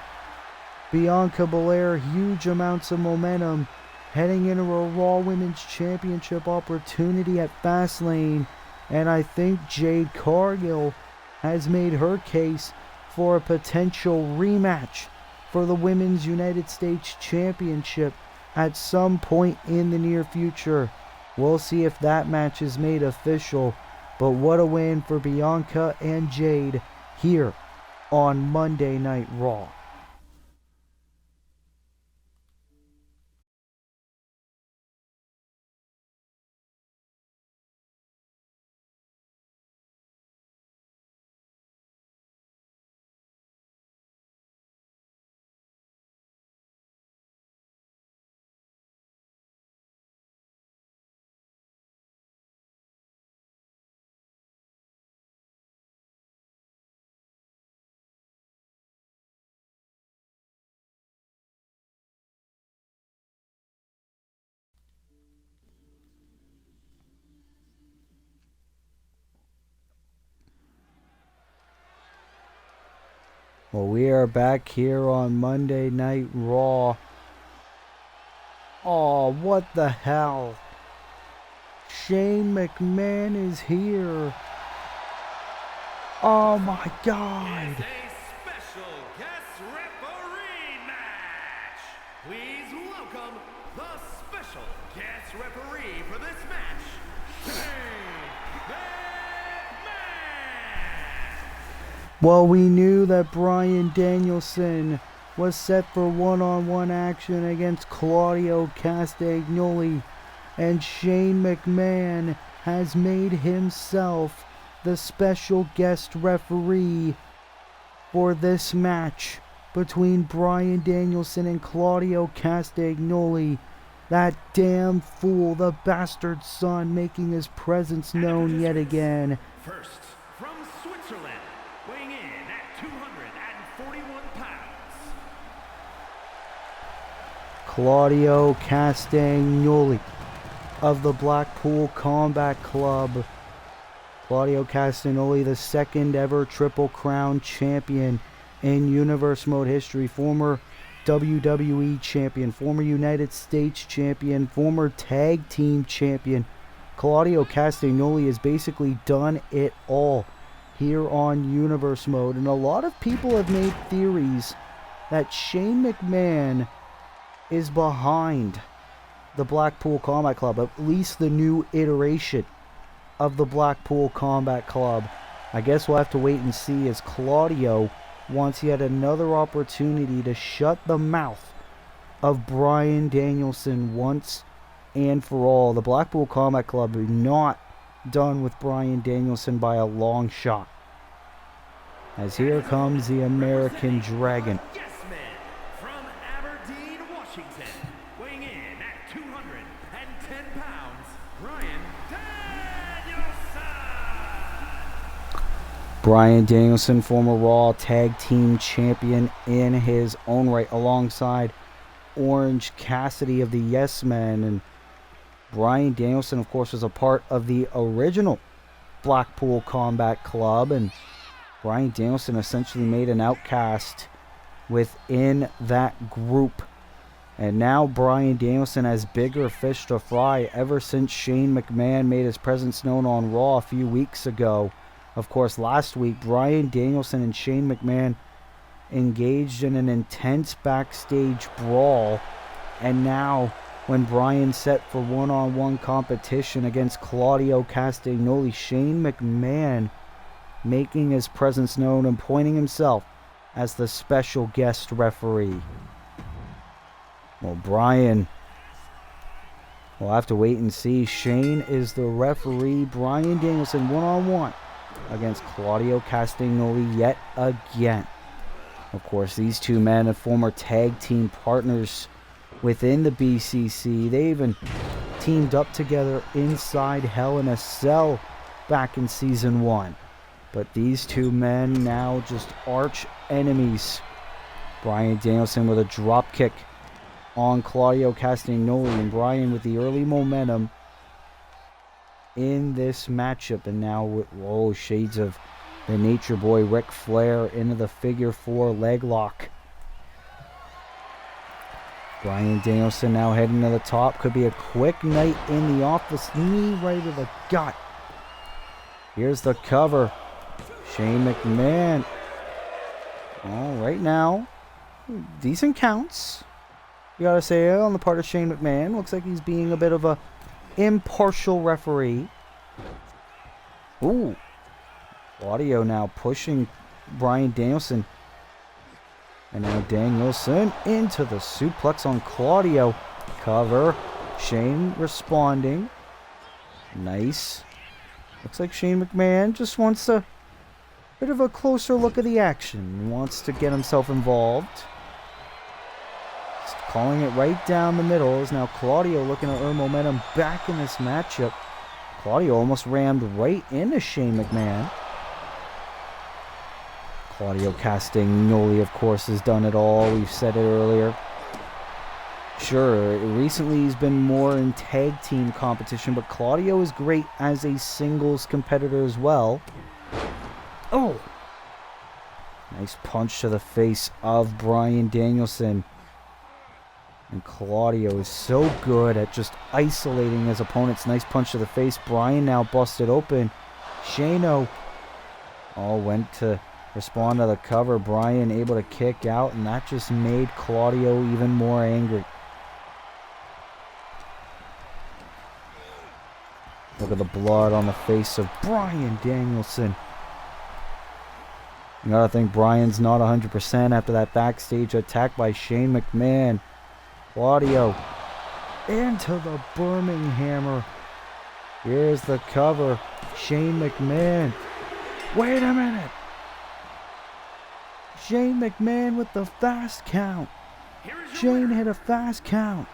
Bianca Belair, huge amounts of momentum heading into a Raw Women's Championship opportunity at Fastlane. And I think Jade Cargill has made her case for a potential rematch for the Women's United States Championship at some point in the near future. We'll see if that match is made official. But what a win for Bianca and Jade here on Monday Night Raw. Well, we are back here on Monday Night Raw. Oh, what the hell? Shane McMahon is here. Oh my God. It's a special guest referee match. Please welcome the special guest referee for this match, Shane McMahon. Well, we knew that Bryan Danielson was set for one-on-one action against Claudio Castagnoli, and Shane McMahon has made himself the special guest referee for this match between Bryan Danielson and Claudio Castagnoli. That damn fool, the bastard son, making his presence known yet again. First, from Switzerland, weighing in at 241 pounds. Claudio Castagnoli of the Blackpool Combat Club. Claudio Castagnoli, the second ever Triple Crown champion in Universe Mode history. Former WWE champion, former United States champion, former tag team champion. Claudio Castagnoli has basically done it all here on Universe Mode. And a lot of people have made theories that Shane McMahon is behind the Blackpool Combat Club, at least the new iteration of the Blackpool Combat Club. I guess we'll have to wait and see, as Claudio wants yet another opportunity to shut the mouth of Bryan Danielson once and for all. The Blackpool Combat Club are not done with Bryan Danielson by a long shot. As here comes the American Dragon. Yes man, from Aberdeen, Washington, weighing in at 210 pounds, Bryan Danielson. Bryan Danielson, former Raw Tag Team Champion in his own right, alongside Orange Cassidy of the Yes Men. And Bryan Danielson, of course, was a part of the original Blackpool Combat Club, and Bryan Danielson essentially made an outcast within that group. And now Bryan Danielson has bigger fish to fry ever since Shane McMahon made his presence known on Raw a few weeks ago. Of course, last week, Bryan Danielson and Shane McMahon engaged in an intense backstage brawl. And now, when Bryan's set for one-on-one competition against Claudio Castagnoli, Shane McMahon making his presence known and appointing himself as the special guest referee. Well, Bryan, we'll have to wait and see. Shane is the referee. Bryan Danielson one-on-one against Claudio Castagnoli yet again. Of course, these two men are former tag team partners within the BCC. They even teamed up together inside Hell in a Cell back in Season 1. But these two men now just arch enemies. Bryan Danielson with a drop kick on Claudio Castagnoli, and Bryan with the early momentum in this matchup. And now with shades of the Nature Boy Ric Flair into the figure 4 leg lock. Bryan Danielson now heading to the top. Could be a quick night in the office. Knee right to the gut. Here's the cover. Shane McMahon. Oh, right now, decent counts. You gotta say, on the part of Shane McMahon. Looks like he's being a bit of a impartial referee. Ooh. Claudio now pushing Bryan Danielson. And now Danielson into the suplex on Claudio. Cover. Shane responding. Nice. Looks like Shane McMahon just wants a bit of a closer look at the action. He wants to get himself involved. Just calling it right down the middle. Is now Claudio looking to earn momentum back in this matchup. Claudio almost rammed right into Shane McMahon. Claudio Castagnoli, of course, has done it all. We've said it earlier. Sure, recently he's been more in tag team competition, but Claudio is great as a singles competitor as well. Oh! Nice punch to the face of Bryan Danielson. And Claudio is so good at just isolating his opponents. Nice punch to the face. Bryan now busted open. Shano went to respond to the cover. Bryan able to kick out, and that just made Claudio even more angry. Look at the blood on the face of Bryan Danielson. You gotta think Bryan's not 100% after that backstage attack by Shane McMahon. Claudio into the Birmingham hammer. Here's the cover. Shane McMahon. Wait a minute. Shane McMahon with the fast count. Shane hit a fast count.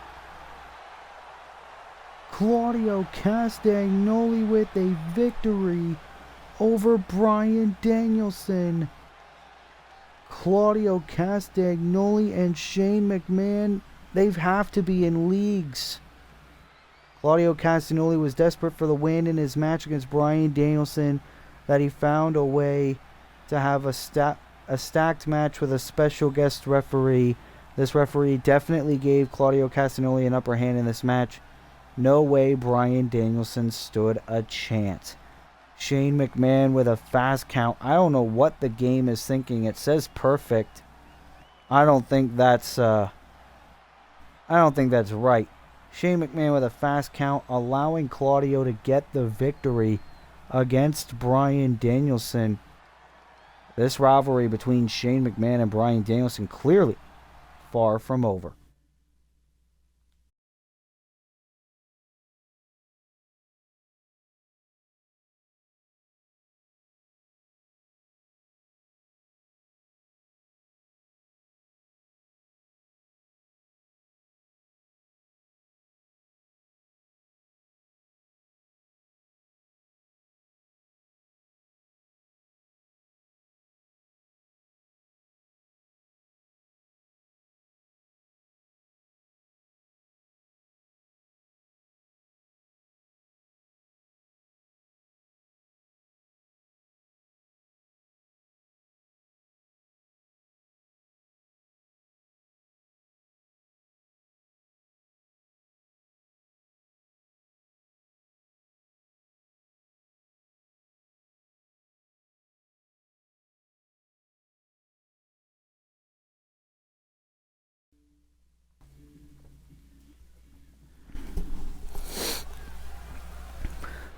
Claudio Castagnoli with a victory over Bryan Danielson. Claudio Castagnoli and Shane McMahon, they have to be in leagues. Claudio Castagnoli was desperate for the win in his match against Bryan Danielson, that he found a way to have a stacked match with a special guest referee. This referee definitely gave Claudio Castagnoli an upper hand in this match. No way Bryan Danielson stood a chance. Shane McMahon with a fast count. I don't know what the game is thinking. It says perfect. I don't think that's right. Shane McMahon with a fast count, allowing Claudio to get the victory against Bryan Danielson. This rivalry between Shane McMahon and Bryan Danielson clearly far from over.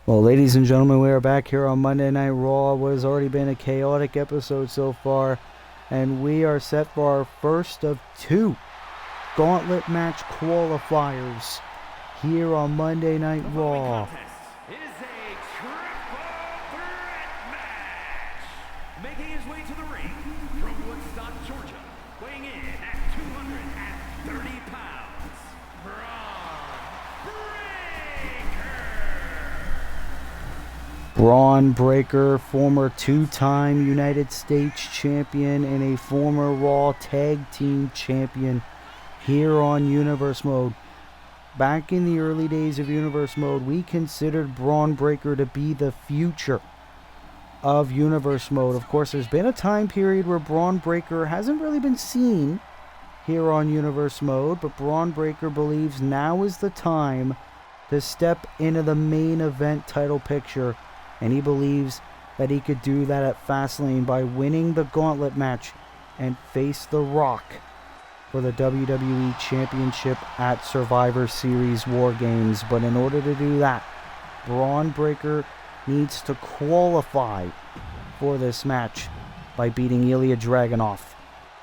Well, ladies and gentlemen, we are back here on Monday Night Raw. What has already been a chaotic episode so far, and we are set for our first of two Gauntlet match qualifiers here on Monday Night Raw. It is a triple threat match. Making his way to the ring from Woodstock, Georgia, weighing in at 230 pounds, Braun Breaker. Braun Breaker, former two-time United States champion and a former Raw Tag Team champion here on Universe Mode. Back in the early days of Universe Mode, we considered Braun Breaker to be the future of Universe Mode. Of course, there's been a time period where Braun Breaker hasn't really been seen here on Universe Mode, but Braun Breaker believes now is the time to step into the main event title picture, and he believes that he could do that at Fastlane by winning the Gauntlet match and face The Rock for the WWE Championship at Survivor Series War Games. But in order to do that, Braun Breaker needs to qualify for this match by beating Ilya Dragunov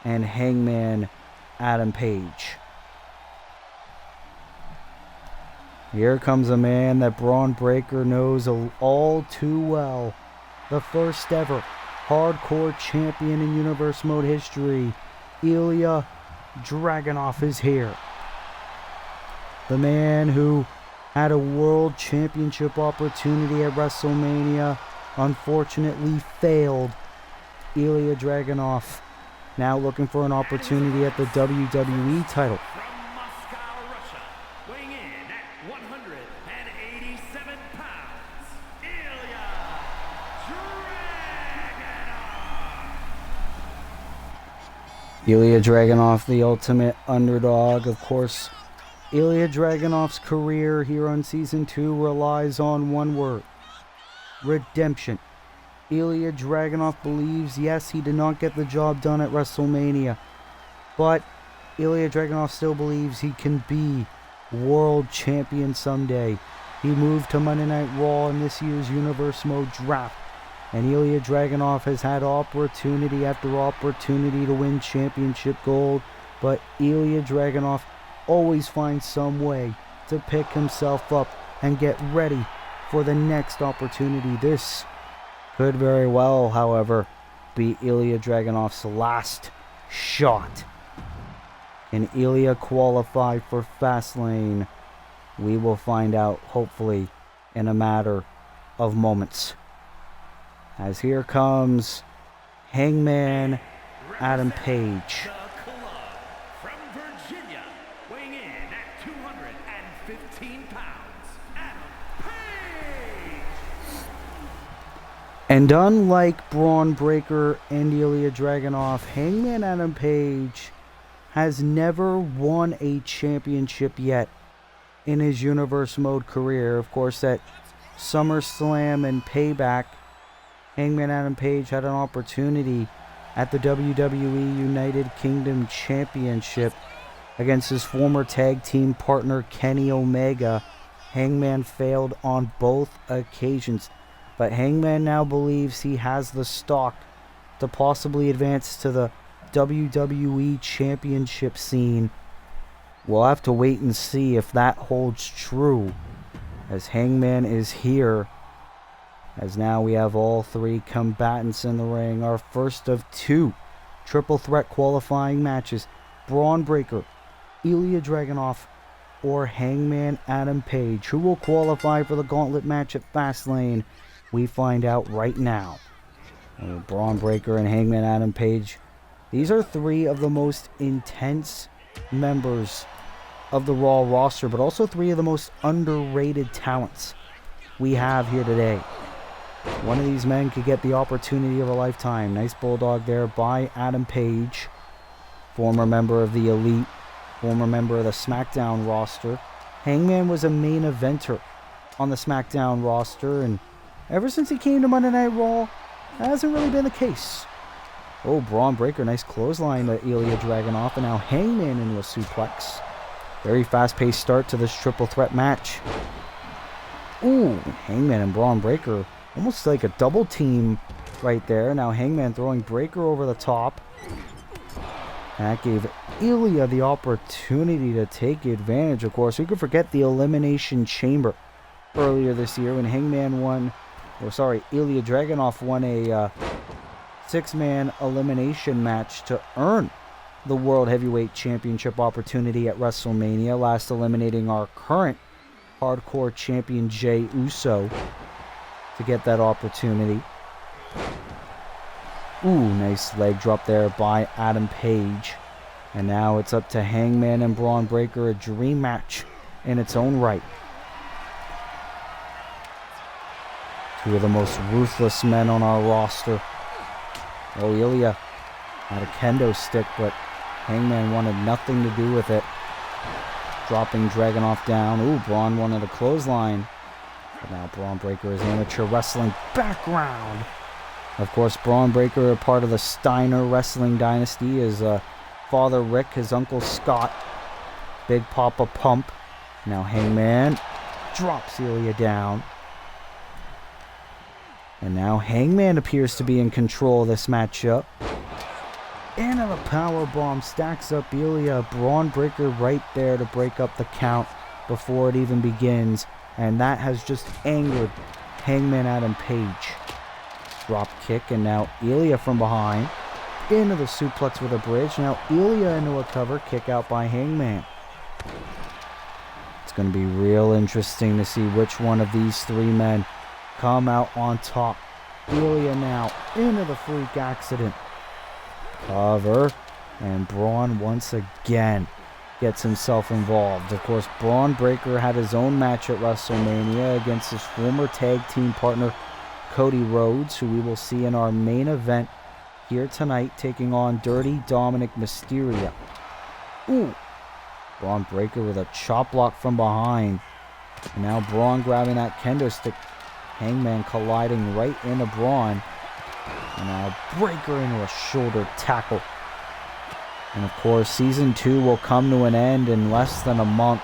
and Hangman Adam Page. Here comes a man that Braun Breaker knows all too well. The first ever hardcore champion in Universe Mode history, Ilya Dragunov, is here. The man who had a world championship opportunity at WrestleMania unfortunately failed. Ilya Dragunov now looking for an opportunity at the WWE title. From Moscow, Russia, weighing in at 187 pounds, Ilya Dragunov. Ilya Dragunov, the ultimate underdog. Of course, Ilya Dragunov's career here on Season 2 relies on one word: redemption. Ilya Dragunov believes, yes, he did not get the job done at WrestleMania, but Ilya Dragunov still believes he can be world champion someday. He moved to Monday Night Raw in this year's Universe Mode draft, and Ilya Dragunov has had opportunity after opportunity to win championship gold, but Ilya Dragunov always finds some way to pick himself up and get ready for the next opportunity. This could very well, however, be Ilya Dragunov's last shot. Can Ilya qualify for Fastlane? We will find out, hopefully, in a matter of moments. As here comes Hangman Adam Page. The Club from Virginia, weighing in at 215 pounds, Adam Page. And unlike Braun Breaker and Ilya Dragunov, Hangman Adam Page has never won a championship yet in his Universe Mode career. Of course, at SummerSlam and Payback, Hangman Adam Page had an opportunity at the WWE United Kingdom Championship against his former tag team partner Kenny Omega. Hangman failed on both occasions, but Hangman now believes he has the stock to possibly advance to the WWE Championship scene. We'll have to wait and see if that holds true, as Hangman is here. As now we have all three combatants in the ring. Our first of two triple threat qualifying matches: Braun Breaker, Ilya Dragunov, or Hangman Adam Page. Who will qualify for the Gauntlet match at Fastlane? We find out right now. Braun Breaker and Hangman Adam Page, these are three of the most intense members of the Raw roster, but also three of the most underrated talents we have here today. One of these men could get the opportunity of a lifetime. Nice bulldog there by Adam Page, former member of the Elite, former member of the SmackDown roster. Hangman was a main eventer on the SmackDown roster, and ever since he came to Monday Night Raw, that hasn't really been the case. Oh, Braun Breaker, nice clothesline to Ilya Dragunov, and now Hangman into a suplex. Very fast-paced start to this triple threat match. Ooh, Hangman and Braun Breaker, almost like a double team right there. Now Hangman throwing Breaker over the top. That gave Ilya the opportunity to take advantage. Of course, who could forget the Elimination Chamber earlier this year when Ilya Dragunov won a six-man elimination match to earn the World Heavyweight Championship opportunity at WrestleMania, last eliminating our current hardcore champion Jey Uso. to get that opportunity. Ooh, nice leg drop there by Adam Page. And now it's up to Hangman and Braun Breaker, a dream match in its own right. Two of the most ruthless men on our roster. Oh, Ilya had a kendo stick, but Hangman wanted nothing to do with it. Dropping Dragunov down. Ooh, Braun wanted a clothesline. But now Braun Breaker is amateur wrestling background. Of course, Braun Breaker, a part of the Steiner wrestling dynasty, is Father Rick, his Uncle Scott, Big Papa Pump. Now Hangman drops Ilya down. And now Hangman appears to be in control of this matchup. And a power bomb stacks up Ilya. Braun Breaker right there to break up the count before it even begins. And that has just angered Hangman Adam Page. Drop kick, and now Ilya from behind. Into the suplex with a bridge. Now Ilya into a cover, kick out by Hangman. It's going to be real interesting to see which one of these three men come out on top. Ilya now into the freak accident. Cover, and Braun once again gets himself involved. Of course, Braun Breaker had his own match at WrestleMania against his former tag team partner Cody Rhodes, who we will see in our main event here tonight, taking on Dirty Dominic Mysterio. Ooh, Braun Breaker with a chop block from behind. And now Braun grabbing that kendo stick. Hangman colliding right into Braun. And now Breaker into a shoulder tackle. And of course, Season 2 will come to an end in less than a month.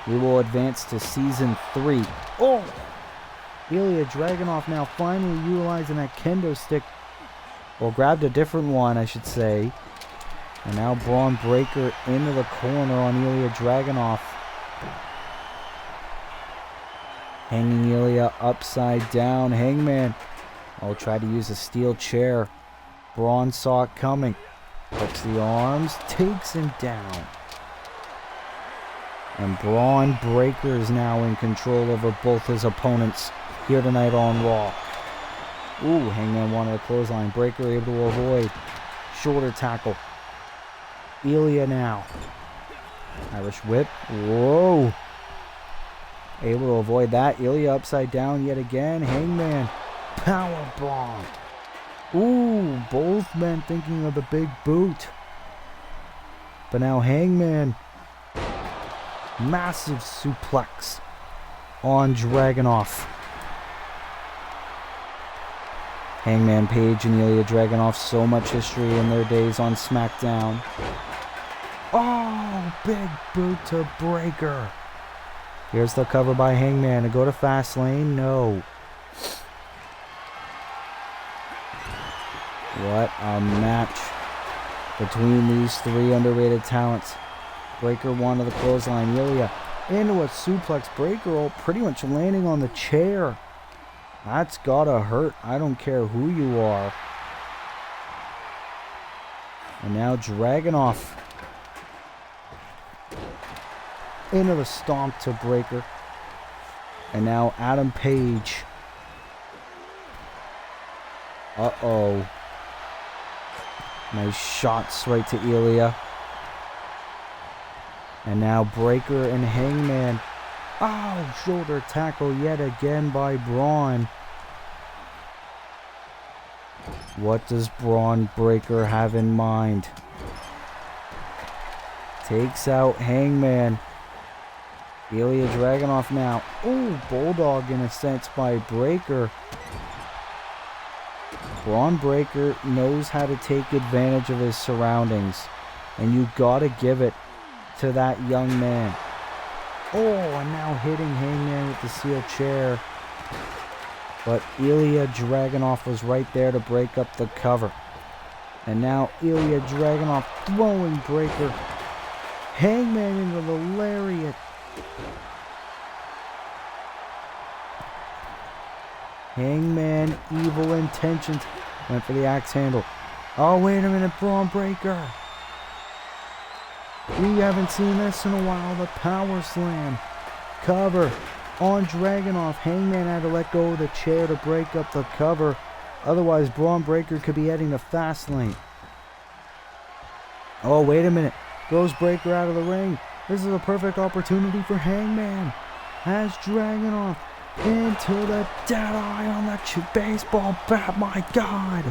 We will advance to Season 3. Oh! Ilya Dragunov now finally utilizing that kendo stick. Well, grabbed a different one, I should say. And now Braun Breaker into the corner on Ilya Dragunov. Hanging Ilya upside down. Hangman tried to use a steel chair. Braun saw it coming. Hooks the arms, takes him down. And Braun Breaker is now in control over both his opponents here tonight on Raw. Ooh, Hangman wanted a clothesline. Breaker able to avoid. Shoulder tackle. Ilya now. Irish whip. Whoa. Able to avoid that. Ilya upside down yet again. Hangman. Power bomb. Ooh, both men thinking of the big boot. But now Hangman. Massive suplex on Dragunov. Hangman Page and Ilya Dragunov, so much history in their days on SmackDown. Oh, big boot to Breaker. Here's the cover by Hangman to go to Fastlane. No. What a match between these three underrated talents. Breaker wanted the clothesline. Ilya into a suplex. Breaker pretty much landing on the chair. That's gotta hurt. I don't care who you are. And now Dragunov into the stomp to Breaker. And now Adam Page. Uh-oh. Nice shots right to Ilya. And now Breaker and Hangman. Oh, shoulder tackle yet again by Braun. What does Braun Breaker have in mind? Takes out Hangman. Ilya Dragunov now. Oh, bulldog in a sense by Breaker. Braun Breaker knows how to take advantage of his surroundings. And you gotta give it to that young man. Oh, and now hitting Hangman with the steel chair. But Ilya Dragunov was right there to break up the cover. And now Ilya Dragunov throwing Breaker. Hangman into the lariat. Hangman, evil intentions. Went for the axe handle. Oh, wait a minute, Braun Breaker. We haven't seen this in a while. The power slam. Cover. on Dragunov. Hangman had to let go of the chair to break up the cover. Otherwise, Braun Breaker could be heading to Fastlane. Oh, wait a minute. Throws Breaker out of the ring. This is a perfect opportunity for Hangman. Has Dragunov into the dead eye on the baseball bat. My God.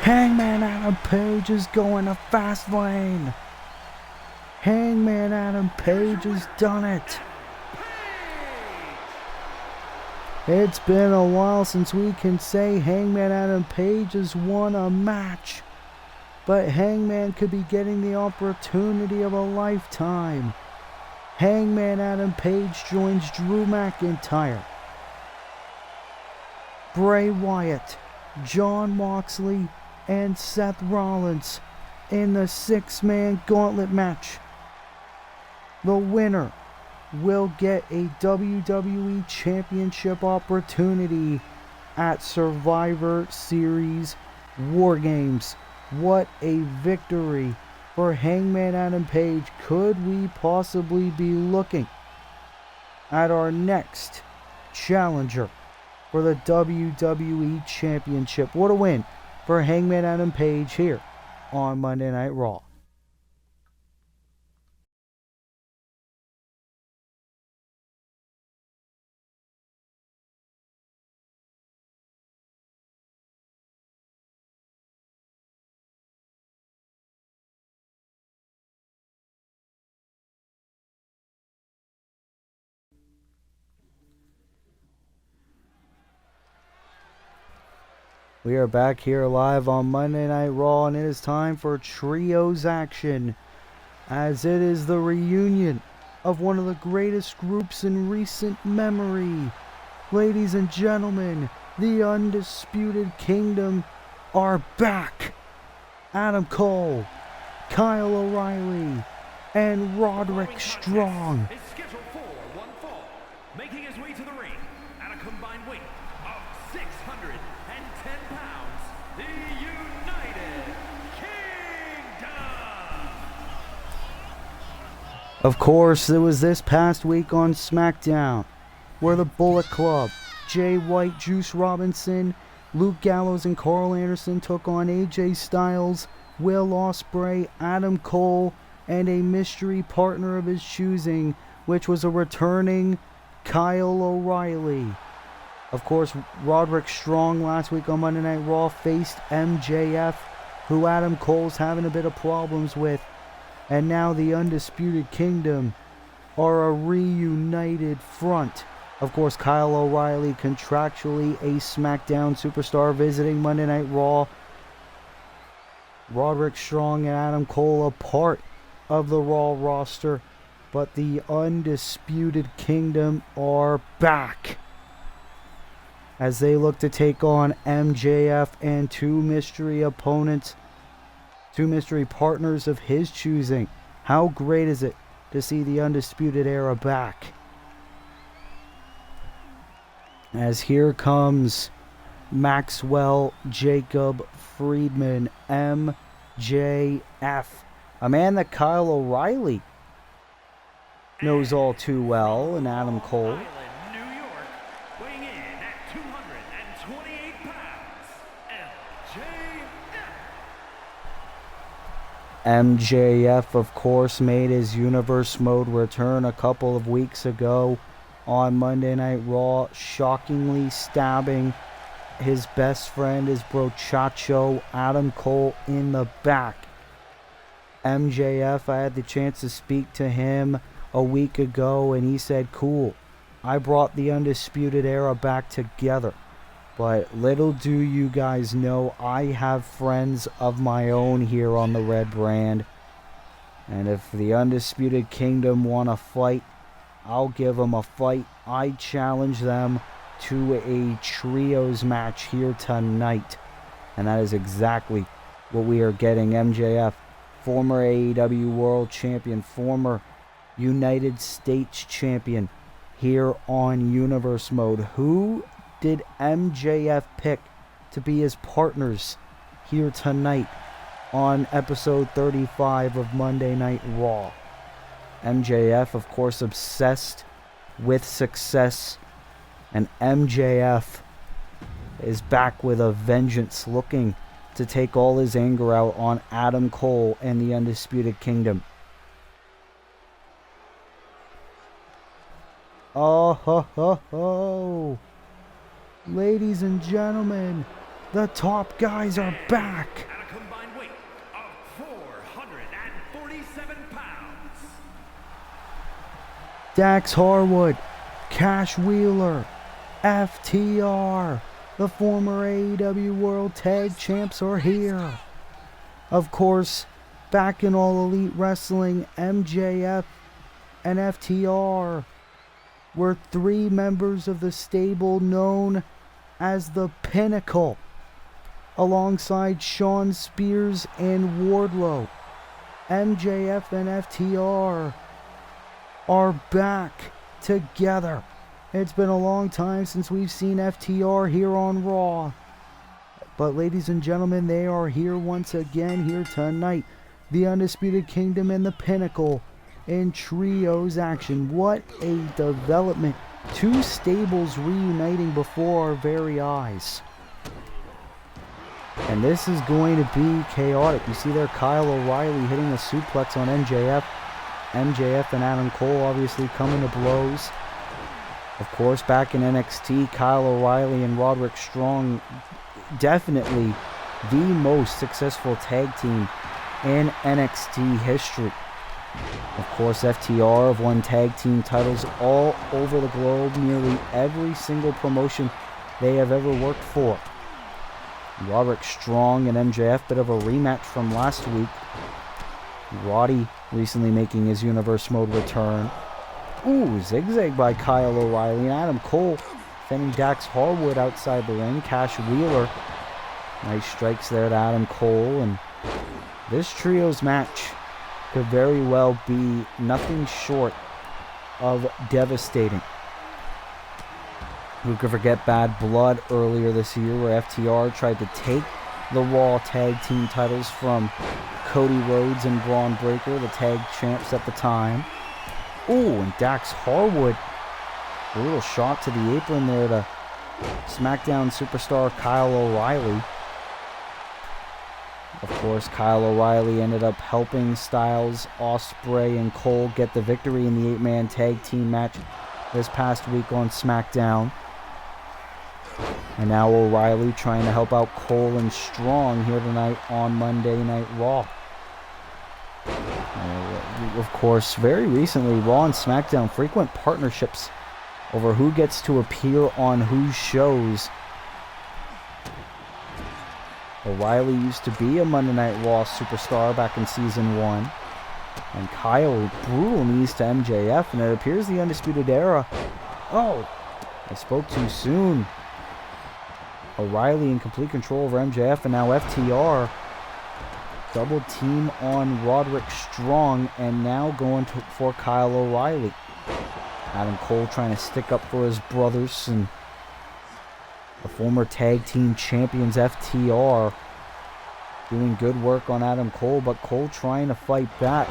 Hangman Adam Page is going to Fastlane. Hangman Adam Page has done it. It's been a while since we can say Hangman Adam Page has won a match. But Hangman could be getting the opportunity of a lifetime. Hangman Adam Page joins Drew McIntyre, Bray Wyatt, Jon Moxley, and Seth Rollins in the 6-man gauntlet match. The winner will get a WWE Championship opportunity at Survivor Series War Games. What a victory for Hangman Adam Page. Could we possibly be looking at our next challenger for the WWE Championship? What a win for Hangman Adam Page here on Monday Night Raw. We are back here live on Monday Night Raw, and it is time for Trios action, as it is the reunion of one of the greatest groups in recent memory. Ladies and gentlemen, the Undisputed Kingdom are back. Adam Cole, Kyle O'Reilly, and Roderick Strong. Is scheduled for one fall, making his way to the ring at a combined weight of 610 pounds, the United Kingdom. Of course, it was this past week on SmackDown where the Bullet Club, Jay White, Juice Robinson, Luke Gallows, and Carl Anderson took on AJ Styles, Will Ospreay, Adam Cole, and a mystery partner of his choosing, which was a returning Kyle O'Reilly. Of course, Roderick Strong last week on Monday Night Raw faced MJF, who Adam Cole's having a bit of problems with. And now the Undisputed Kingdom are a reunited front. Of course, Kyle O'Reilly, contractually a SmackDown superstar, visiting Monday Night Raw. Roderick Strong and Adam Cole a part of the Raw roster. But the Undisputed Kingdom are back as they look to take on MJF and two mystery opponents, two mystery partners of his choosing. How great is it to see the Undisputed Era back? As here comes Maxwell Jacob Friedman, MJF, a man that Kyle O'Reilly knows all too well, and Adam Cole. Island, New York, weighing in at 228 pounds, MJF. MJF, of course, made his Universe Mode return a couple of weeks ago on Monday Night Raw, shockingly stabbing his best friend, his brochacho, Adam Cole, in the back. MJF, I had the chance to speak to him a week ago, and he said, cool, I brought the Undisputed Era back together. But little do you guys know, I have friends of my own here on the Red Brand. And if the Undisputed Kingdom want to fight, I'll give them a fight. I challenge them to a trios match here tonight. And that is exactly what we are getting. MJF, former AEW World Champion, former United States Champion, here on Universe Mode. Who did MJF pick to be his partners here tonight on episode 35 of Monday Night Raw? MJF, of course, obsessed with success. And MJF is back with a vengeance, looking to take all his anger out on Adam Cole and the Undisputed Kingdom. Oh, ho, ho, ho. Ladies and gentlemen, the top guys are back. At a combined weight of 447 pounds. Dax Harwood, Cash Wheeler, FTR, the former AEW World Tag Champs are here. Of course, back in All Elite Wrestling, MJF and FTR were 3 members of the stable known as the Pinnacle, alongside Shawn Spears and Wardlow. MJF and FTR are back together. It's been a long time since we've seen FTR here on Raw. But ladies and gentlemen, they are here once again here tonight. The Undisputed Kingdom and the Pinnacle in trios action. What a development. 2 stables reuniting before our very eyes. And this is going to be chaotic. You see there Kyle O'Reilly hitting a suplex on MJF. MJF and Adam Cole obviously coming to blows. Of course, back in NXT, Kyle O'Reilly and Roderick Strong, definitely the most successful tag team in NXT history. Of course, FTR have won tag team titles all over the globe, nearly every single promotion they have ever worked for. Roderick Strong and MJF, bit of a rematch from last week. Roddy recently making his Universe Mode return. Ooh, zigzag by Kyle O'Reilly and Adam Cole defending Dax Harwood outside the ring. Cash Wheeler, nice strikes there to Adam Cole, and this trios match could very well be nothing short of devastating. Who could forget Bad Blood earlier this year, where FTR tried to take the Raw Tag Team titles from Cody Rhodes and Braun Breaker, the tag champs at the time. Ooh, and Dax Harwood, a little shot to the apron there to SmackDown superstar Kyle O'Reilly. Of course, Kyle O'Reilly ended up helping Styles, Ospreay, and Cole get the victory in the 8-man tag team match this past week on SmackDown. And now O'Reilly trying to help out Cole and Strong here tonight on Monday Night Raw. Of course, very recently, Raw and SmackDown frequent partnerships over who gets to appear on whose shows. O'Reilly used to be a Monday Night Raw superstar back in Season 1. And Kyle, brutal knees to MJF, and it appears the Undisputed Era. Oh, I spoke too soon. O'Reilly in complete control over MJF, and now FTR. Double team on Roderick Strong, and now going for Kyle O'Reilly. Adam Cole trying to stick up for his brothers, and the former tag team champions FTR doing good work on Adam Cole, but Cole trying to fight back.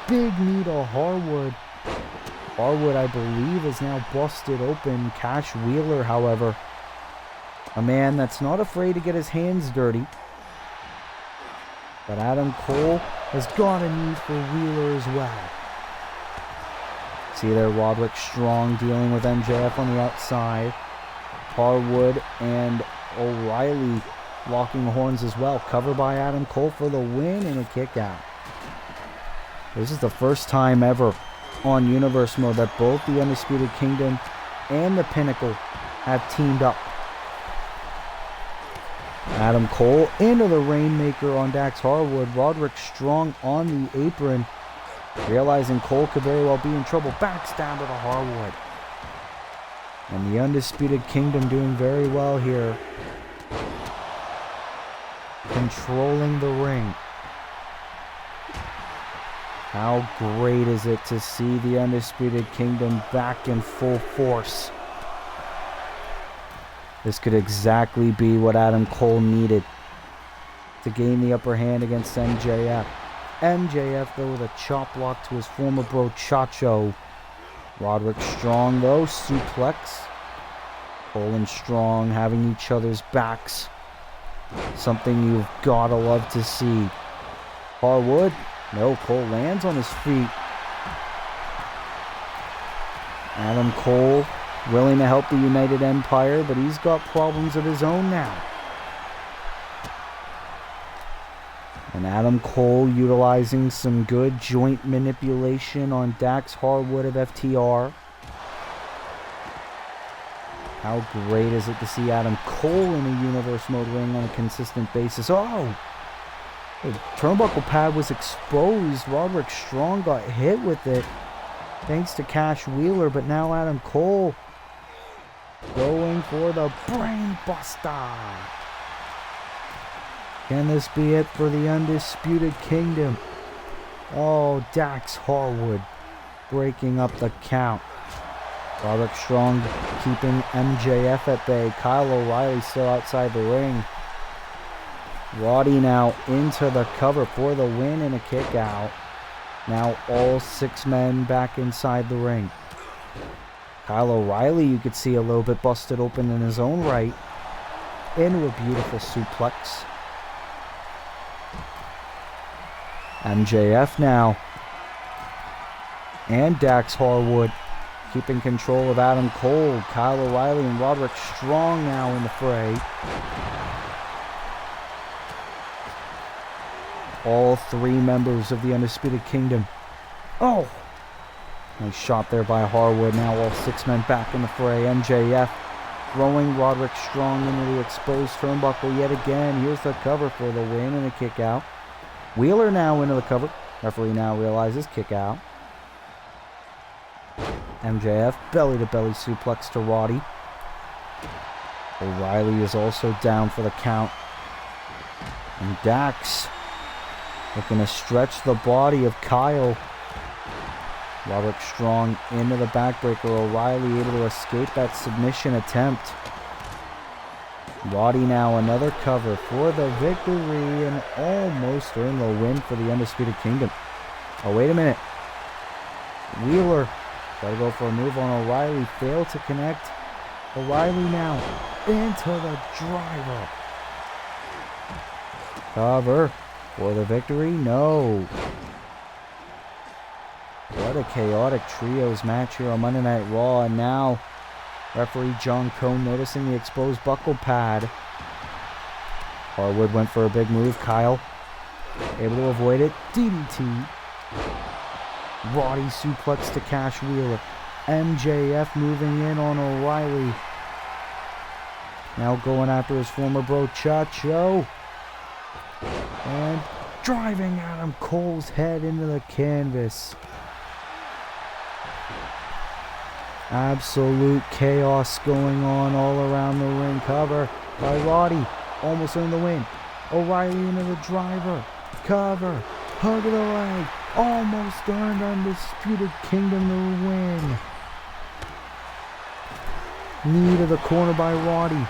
Big knee to Harwood. Harwood, I believe, is now busted open. Cash Wheeler, however, a man that's not afraid to get his hands dirty. But Adam Cole has got a need for Wheeler as well. See there, Roderick Strong dealing with MJF on the outside. Harwood and O'Reilly locking horns as well. Cover by Adam Cole for the win and a kick out. This is the first time ever on Universe Mode that both the Undisputed Kingdom and the Pinnacle have teamed up. Adam Cole into the Rainmaker on Dax Harwood. Roderick Strong on the apron. Realizing Cole could very well be in trouble. Backstabber to Harwood. And the Undisputed Kingdom doing very well here. Controlling the ring. How great is it to see the Undisputed Kingdom back in full force. This could exactly be what Adam Cole needed to gain the upper hand against MJF. MJF, though, with a chop block to his former bro Chacho. Roderick Strong, though, suplex. Cole and Strong having each other's backs. Something you've gotta love to see. Harwood. No, Cole lands on his feet. Adam Cole willing to help the United Empire, but he's got problems of his own now. And Adam Cole utilizing some good joint manipulation on Dax Harwood of FTR. How great is it to see Adam Cole in a Universe Mode ring on a consistent basis? Oh! The turnbuckle pad was exposed. Roderick Strong got hit with it thanks to Cash Wheeler, but now Adam Cole going for the Brain Buster. Can this be it for the Undisputed Kingdom? Oh, Dax Harwood breaking up the count. Roderick Strong keeping MJF at bay. Kyle O'Reilly still outside the ring. Roddy now into the cover for the win and a kick out. Now all 6 men back inside the ring. Kyle O'Reilly, you could see a little bit busted open in his own right. Into a beautiful suplex. MJF now. And Dax Harwood keeping control of Adam Cole. Kyle O'Reilly and Roderick Strong now in the fray. All 3 members of the Undisputed Kingdom. Oh! Nice shot there by Harwood. Now all 6 men back in the fray. MJF throwing Roderick Strong into the exposed turnbuckle yet again. Here's the cover for the win and a kick out. Wheeler now into the cover. Referee now realizes kick out. MJF belly-to-belly suplex to Roddy. O'Reilly is also down for the count. And Dax looking to stretch the body of Kyle. Roderick Strong into the backbreaker. O'Reilly able to escape that submission attempt. Roddy now another cover for the victory and almost earned the win for the Undisputed Kingdom. Oh, wait a minute. Wheeler got to go for a move on O'Reilly. Failed to connect. O'Reilly now into the driver. Cover for the victory. No. What a chaotic trios match here on Monday Night Raw. And now referee John Cone noticing the exposed buckle pad. Harwood went for a big move. Kyle able to avoid it. DDT. Roddy suplex to Cash Wheeler. MJF moving in on O'Reilly. Now going after his former bro Chacho. And driving Adam Cole's head into the canvas. Absolute chaos going on all around the ring. Cover by Roddy. Almost earned the win. O'Reilly into the driver. Cover. Hug of the leg. Almost earned Undisputed Kingdom the win. Knee to the corner by Roddy.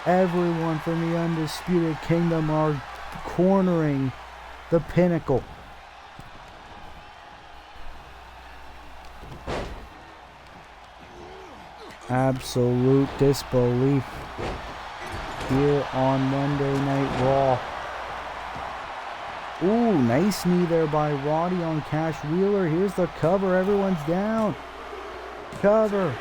Everyone from the Undisputed Kingdom are cornering the Pinnacle. Absolute disbelief here on Monday Night Raw. Ooh, nice knee there by Roddy on Cash Wheeler. Here's the cover. Everyone's down. Cover.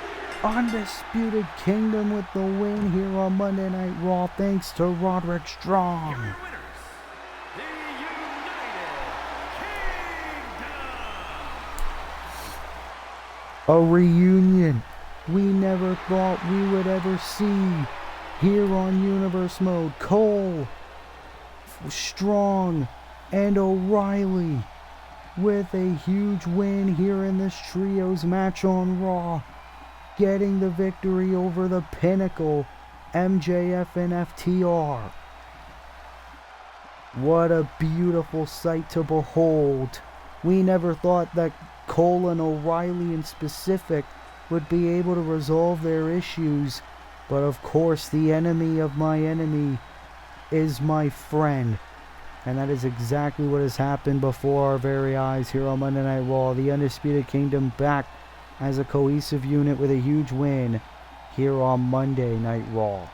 Undisputed Kingdom with the win here on Monday Night Raw thanks to Roderick Strong. Your winners, the United Kingdom. A reunion we never thought we would ever see here on Universe Mode. Cole, Strong, and O'Reilly with a huge win here in this trios match on Raw, getting the victory over the Pinnacle, MJF and FTR. What a beautiful sight to behold. We never thought that Cole and O'Reilly in specific would be able to resolve their issues, but of course the enemy of my enemy is my friend. And that is exactly what has happened before our very eyes here on Monday Night Raw. The Undisputed Kingdom back as a cohesive unit with a huge win here on Monday Night Raw.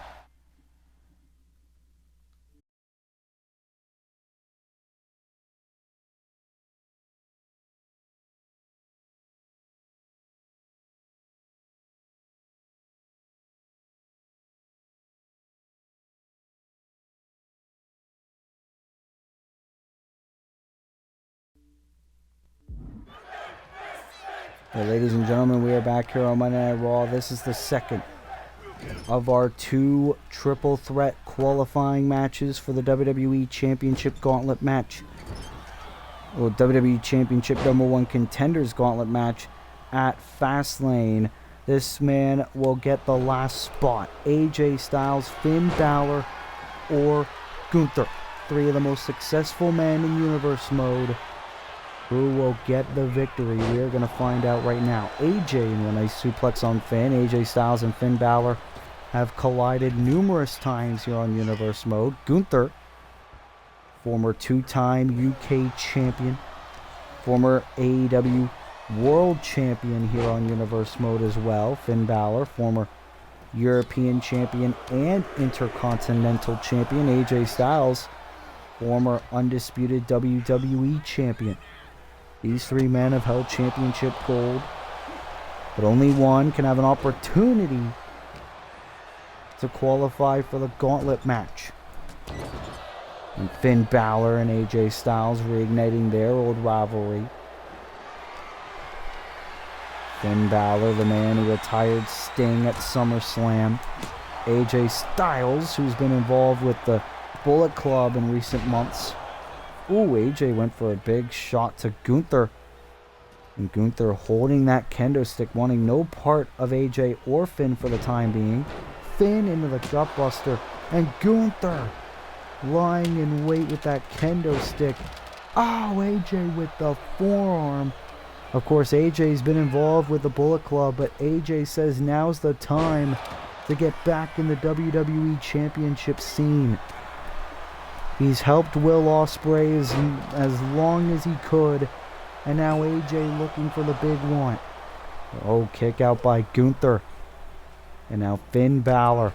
Well, ladies and gentlemen, we are back here on Monday Night Raw. This is the second of our 2 triple threat qualifying matches for the WWE Championship Gauntlet match. Well, WWE Championship #1 Contenders Gauntlet match at Fastlane. This man will get the last spot. AJ Styles, Finn Balor, or Gunther. 3 of the most successful men in Universe Mode. Who will get the victory? We are going to find out right now. AJ in a nice suplex on Finn. AJ Styles and Finn Balor have collided numerous times here on Universe Mode. Gunther, former 2-time UK champion, former AEW World Champion here on Universe Mode as well. Finn Balor, former European Champion and Intercontinental Champion. AJ Styles, former undisputed WWE Champion. These 3 men have held championship gold, but only one can have an opportunity to qualify for the Gauntlet match. And Finn Balor and AJ Styles reigniting their old rivalry. Finn Balor, the man who retired Sting at SummerSlam. AJ Styles, who's been involved with the Bullet Club in recent months. Ooh, AJ went for a big shot to Gunther. And Gunther holding that kendo stick, wanting no part of AJ or Finn for the time being. Finn into the gut buster. And Gunther lying in wait with that kendo stick. Oh, AJ with the forearm. Of course, AJ's been involved with the Bullet Club, but AJ says now's the time to get back in the WWE Championship scene. He's helped Will Ospreay as long as he could, and now AJ looking for the big one. Oh, kick out by Gunther. And now Finn Balor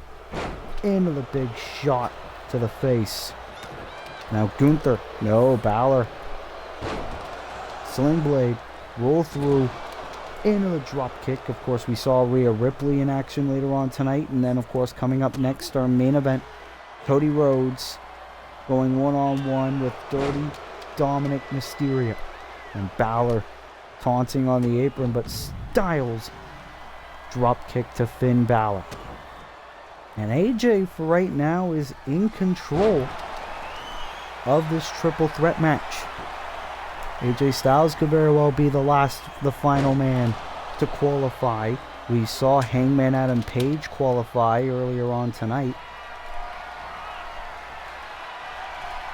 into the big shot to the face. Now Gunther, no, Balor. Sling blade, roll through, into the drop kick. Of course, we saw Rhea Ripley in action later on tonight, and then of course coming up next, our main event, Cody Rhodes going one-on-one with Dirty Dominic Mysterio. And Balor taunting on the apron, but Styles drop kick to Finn Balor. And AJ for right now is in control of this triple threat match. AJ Styles could very well be the final man to qualify. We saw Hangman Adam Page qualify earlier on tonight.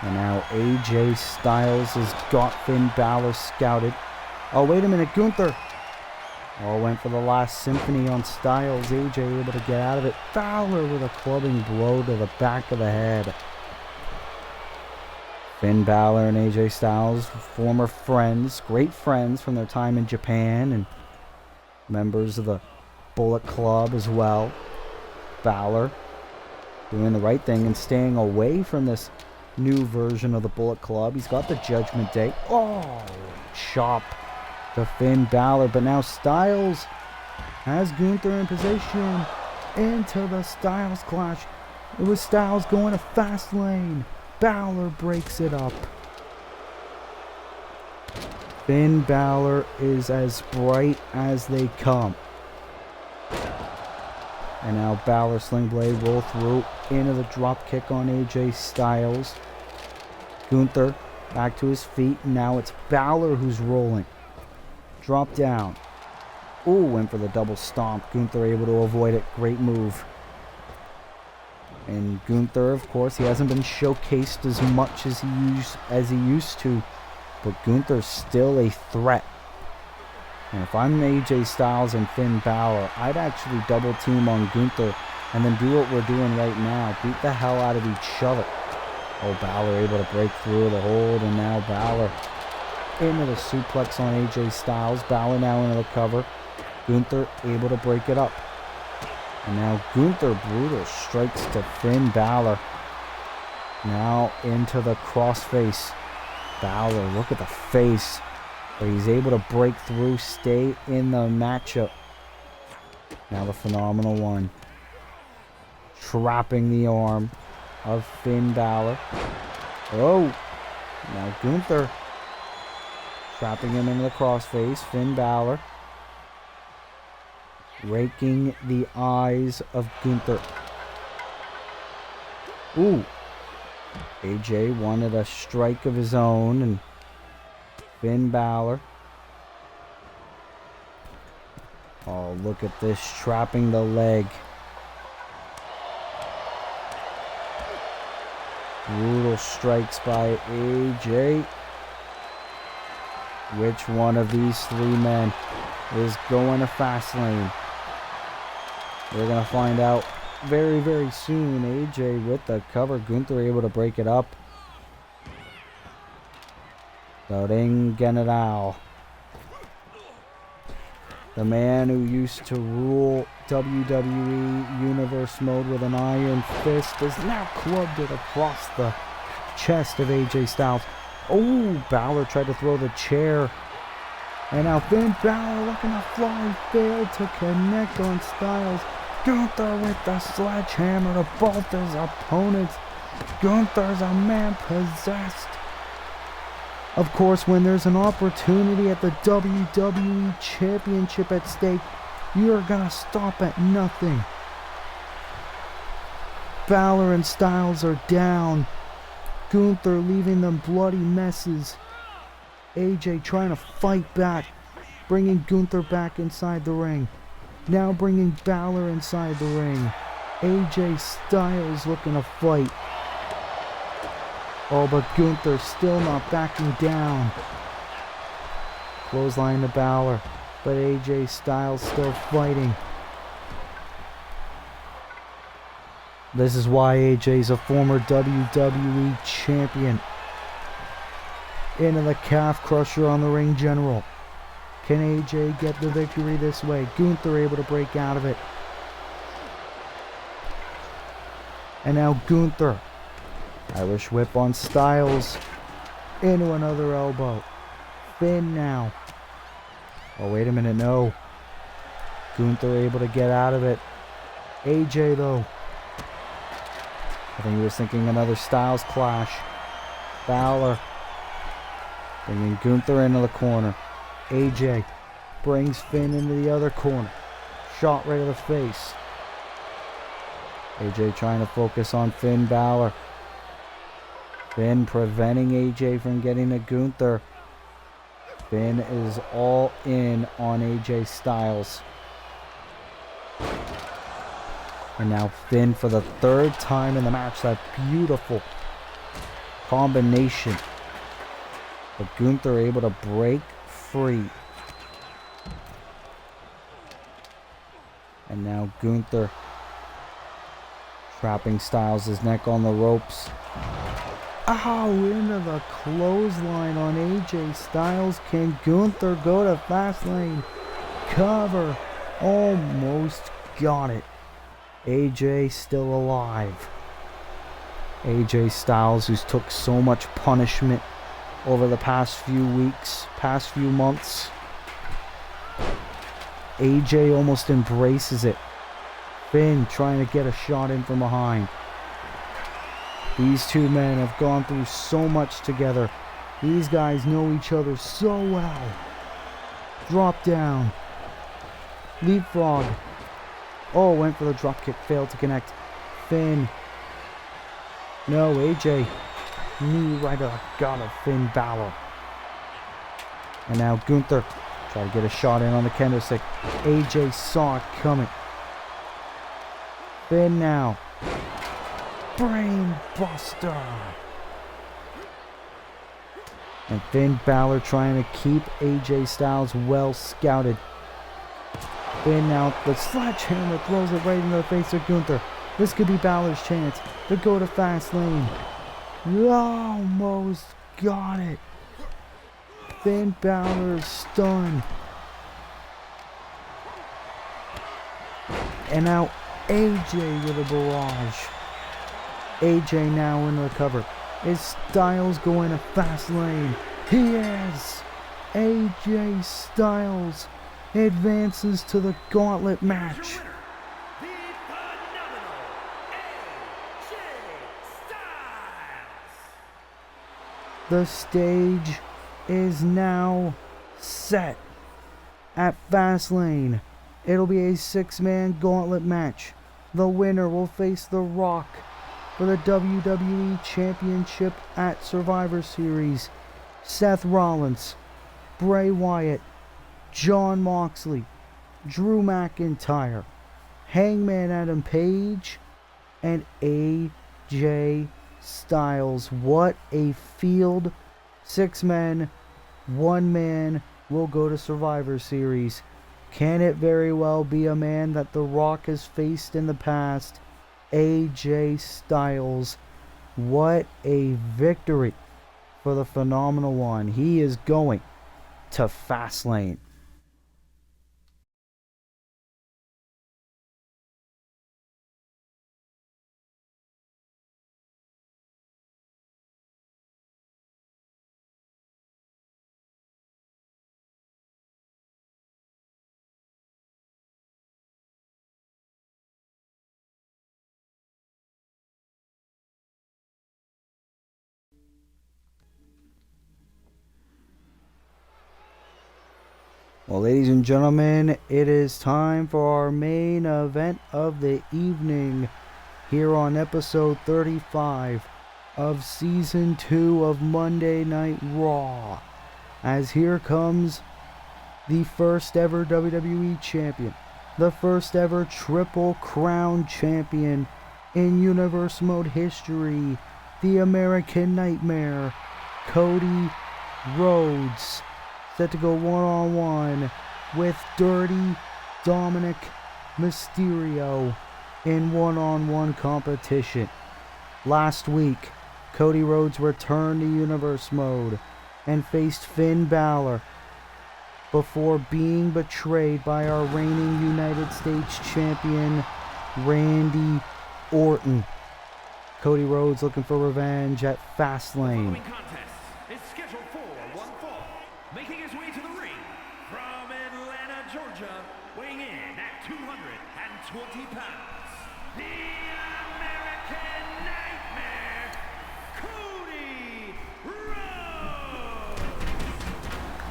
And now AJ Styles has got Finn Balor scouted. Oh, wait a minute, Gunther. Oh, went for the last symphony on Styles. AJ able to get out of it. Balor with a clubbing blow to the back of the head. Finn Balor and AJ Styles, former friends, great friends from their time in Japan, and members of the Bullet Club as well. Balor doing the right thing and staying away from this new version of the Bullet Club. He's got the Judgment Day. Oh, chop to Finn Balor. But now Styles has Gunther in position into the Styles Clash. It was Styles going to Fastlane. Balor breaks it up. Finn Balor is as bright as they come. And now Balor Sling Blade roll through into the drop kick on AJ Styles. Gunther back to his feet. And now it's Balor who's rolling. Drop down. Ooh, went for the double stomp. Gunther able to avoid it. Great move. And Gunther, of course, he hasn't been showcased as much as he used to. But Gunther's still a threat. And if I'm AJ Styles and Finn Balor, I'd actually double team on Gunther and then do what we're doing right now. Beat the hell out of each other. Oh, Balor able to break through the hold, and now Balor into the suplex on AJ Styles. Balor now into the cover. Gunther able to break it up. And now Gunther brutal strikes to Finn Balor. Now into the crossface. Balor, look at the face. But he's able to break through, stay in the matchup. Now the Phenomenal One. Trapping the arm of Finn Balor. Oh! Now Gunther. Trapping him into the crossface. Finn Balor. Raking the eyes of Gunther. Ooh. AJ wanted a strike of his own, and Finn Balor. Oh, look at this, trapping the leg. Brutal strikes by AJ. Which one of these three men is going to Fastlane? We're going to find out very, very soon. AJ with the cover. Gunther able to break it up. The Ring General. The man who used to rule WWE Universe mode with an iron fist is now clubbed it across the chest of AJ Styles. Oh, Balor tried to throw the chair. And now Finn Balor looking to fly. Failed to connect on Styles. Gunther with the sledgehammer to both his opponents. Gunther's a man possessed. Of course, when there's an opportunity at the WWE Championship at stake, you're gonna stop at nothing. Balor and Styles are down. Gunther leaving them bloody messes. AJ trying to fight back, bringing Gunther back inside the ring. Now bringing Balor inside the ring. AJ Styles looking to fight. Oh, but Gunther still not backing down. Clothesline to Balor, but AJ Styles still fighting. This is why AJ's a former WWE champion. Into the calf crusher on the Ring General. Can AJ get the victory this way? Gunther able to break out of it. And now Gunther. Irish whip on Styles. Into another elbow. Finn now. Oh, wait a minute, no. Gunther able to get out of it. AJ though. I think he was thinking another Styles clash. Balor. Bringing Gunther into the corner. AJ brings Finn into the other corner. Shot right to the face. AJ trying to focus on Finn Balor. Finn preventing AJ from getting to Gunther. Finn is all in on AJ Styles. And now Finn for the third time in the match. That beautiful combination. But Gunther able to break free. And now Gunther trapping Styles' neck on the ropes. Ow, into the clothesline on AJ Styles. Can Gunther go to Fastlane? Cover. Almost got it. AJ still alive. AJ Styles, who's took so much punishment over the past few weeks, past few months. AJ almost embraces it. Finn trying to get a shot in from behind. These two men have gone through so much together. These guys know each other so well. Drop down. Leapfrog. Oh, went for the drop kick, failed to connect. Finn. No, AJ. Knee right to the gut of Finn Balor. And now Gunther try to get a shot in on the kendo stick. AJ saw it coming. Finn now. Brain Buster. And Finn Balor trying to keep AJ Styles well scouted. Finn now, the sledgehammer throws it right into the face of Gunther. This could be Balor's chance to go to Fastlane. Almost got it. Finn Balor is stunned. And now AJ with a barrage. AJ now in the cover. Is Styles going to Fastlane? He is! AJ Styles advances to the Gauntlet match. The stage is now set at Fastlane. It'll be a 6-man gauntlet match. The winner will face The Rock for the WWE Championship at Survivor Series. Seth Rollins, Bray Wyatt, Jon Moxley, Drew McIntyre, Hangman Adam Page, and AJ Styles. What a field. 6 men, 1 man will go to Survivor Series. Can it very well be a man that The Rock has faced in the past? AJ Styles. What a victory for the Phenomenal One. He is going to Fastlane. Well, ladies and gentlemen, it is time for our main event of the evening here on episode 35 of Season 2 of Monday Night Raw. As here comes the first ever WWE Champion, the first ever Triple Crown Champion in Universe Mode history, the American Nightmare, Cody Rhodes, set to go one-on-one with Dirty Dominic Mysterio in one-on-one competition. Last week, Cody Rhodes returned to Universe Mode and faced Finn Balor before being betrayed by our reigning United States Champion, Randy Orton. Cody Rhodes looking for revenge at Fastlane. Making his way to the ring from Atlanta, Georgia, weighing in at 220 pounds, the American Nightmare, Cody Rhodes.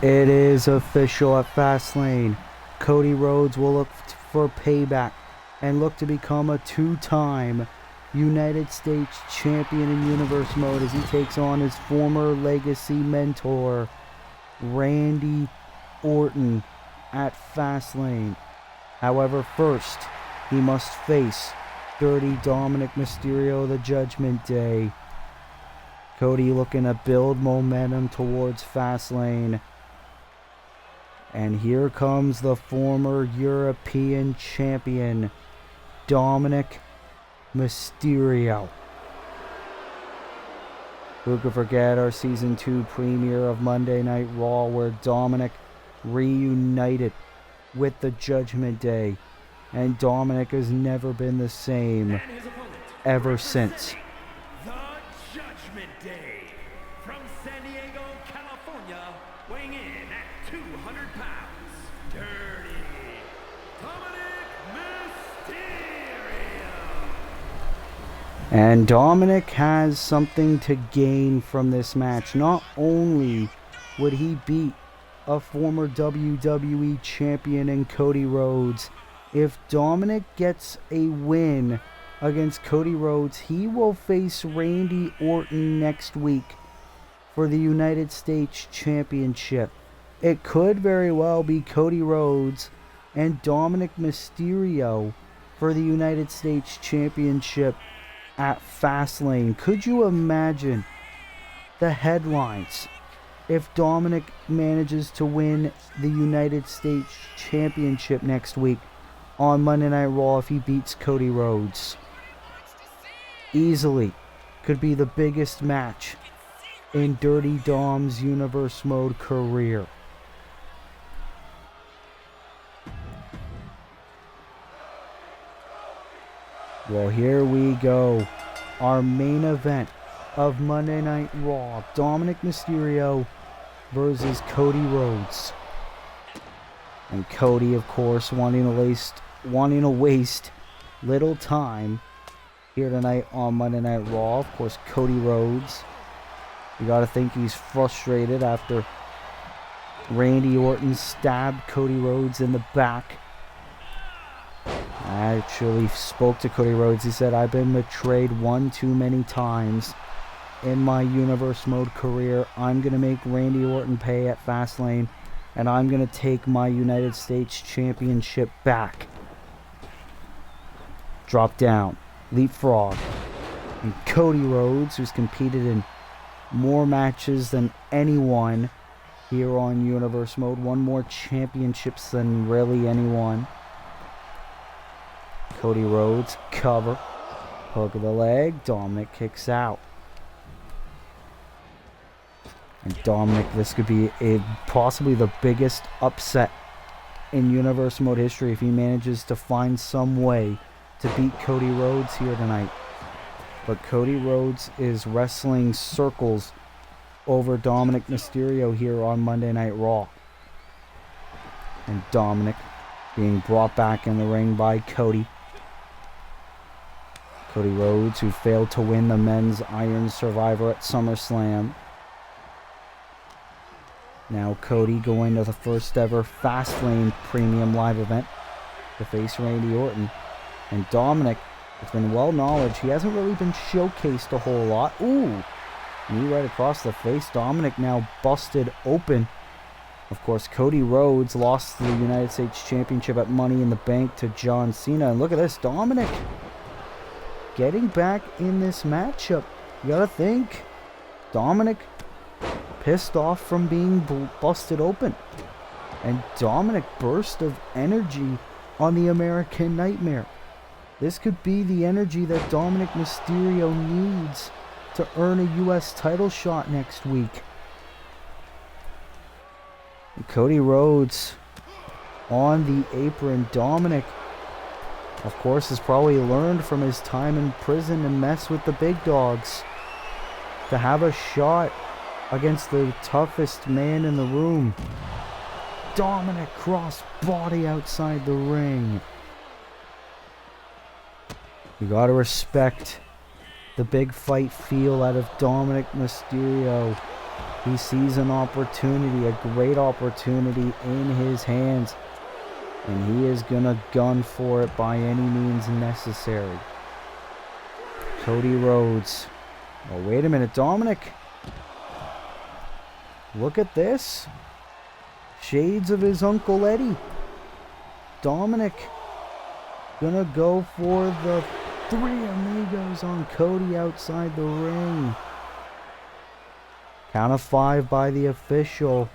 It is official at Fastlane. Cody Rhodes will look for payback and look to become a 2-time United States Champion in Universe Mode as he takes on his former legacy mentor, Randy Orton, at Fastlane. However, first, he must face Dirty Dominic Mysterio the Judgment Day. Cody looking to build momentum towards Fastlane. And here comes the former European Champion, Dominic Mysterio. Who could forget our Season 2 premiere of Monday Night Raw, where Dominic reunited with the Judgment Day, and Dominic has never been the same ever since. The Judgment Day, from San Diego, California, weighing in at 200 pounds, Dirty Dominic Mysterio. And Dominic has something to gain from this match. Not only would he beat a former WWE champion in Cody Rhodes, if Dominic gets a win against Cody Rhodes, he will face Randy Orton next week for the United States Championship. It could very well be Cody Rhodes and Dominic Mysterio for the United States Championship at Fastlane. Could you imagine the headlines if Dominic manages to win the United States Championship next week on Monday Night Raw if he beats Cody Rhodes? Easily could be the biggest match in Dirty Dom's Universe Mode career. Well, here we go. Our main event of Monday Night Raw. Dominic Mysterio versus Cody Rhodes. And Cody, of course, wanting to waste little time here tonight on Monday Night Raw. Of course, Cody Rhodes. You gotta think he's frustrated after Randy Orton stabbed Cody Rhodes in the back. I actually spoke to Cody Rhodes. He said, I've been betrayed one too many times in my Universe Mode career. I'm going to make Randy Orton pay at Fastlane, and I'm going to take my United States Championship back. Drop down. Leapfrog. And Cody Rhodes, who's competed in more matches than anyone here on Universe Mode, won more championships than really anyone. Cody Rhodes, cover, hook of the leg, Dominic kicks out. And Dominic, this could be possibly the biggest upset in Universe Mode history if he manages to find some way to beat Cody Rhodes here tonight. But Cody Rhodes is wrestling circles over Dominic Mysterio here on Monday Night Raw. And Dominic being brought back in the ring by Cody. Cody Rhodes, who failed to win the Men's Iron Survivor at SummerSlam. Now Cody going to the first ever Fastlane Premium Live event to face Randy Orton. And Dominic, it's been well knowledge, he hasn't really been showcased a whole lot. Ooh, knee right across the face. Dominic now busted open. Of course, Cody Rhodes lost the United States Championship at Money in the Bank to John Cena. And look at this, Dominic getting back in this matchup. You gotta think, Dominic pissed off from being busted open. And Dominic burst of energy on the American Nightmare. This could be the energy that Dominic Mysterio needs to earn a U.S. title shot next week. And Cody Rhodes on the apron. Dominic, of course, has probably learned from his time in prison to mess with the big dogs, to have a shot against the toughest man in the room. Dominic cross body outside the ring. You gotta respect the big fight feel out of Dominic Mysterio. He sees an opportunity, a great opportunity in his hands, and he is gonna gun for it by any means necessary. Cody Rhodes. Oh, wait a minute, Dominic. Look at this. Shades of his Uncle Eddie. Dominic gonna go for the Three Amigos on Cody outside the ring. Count of 5 by the official.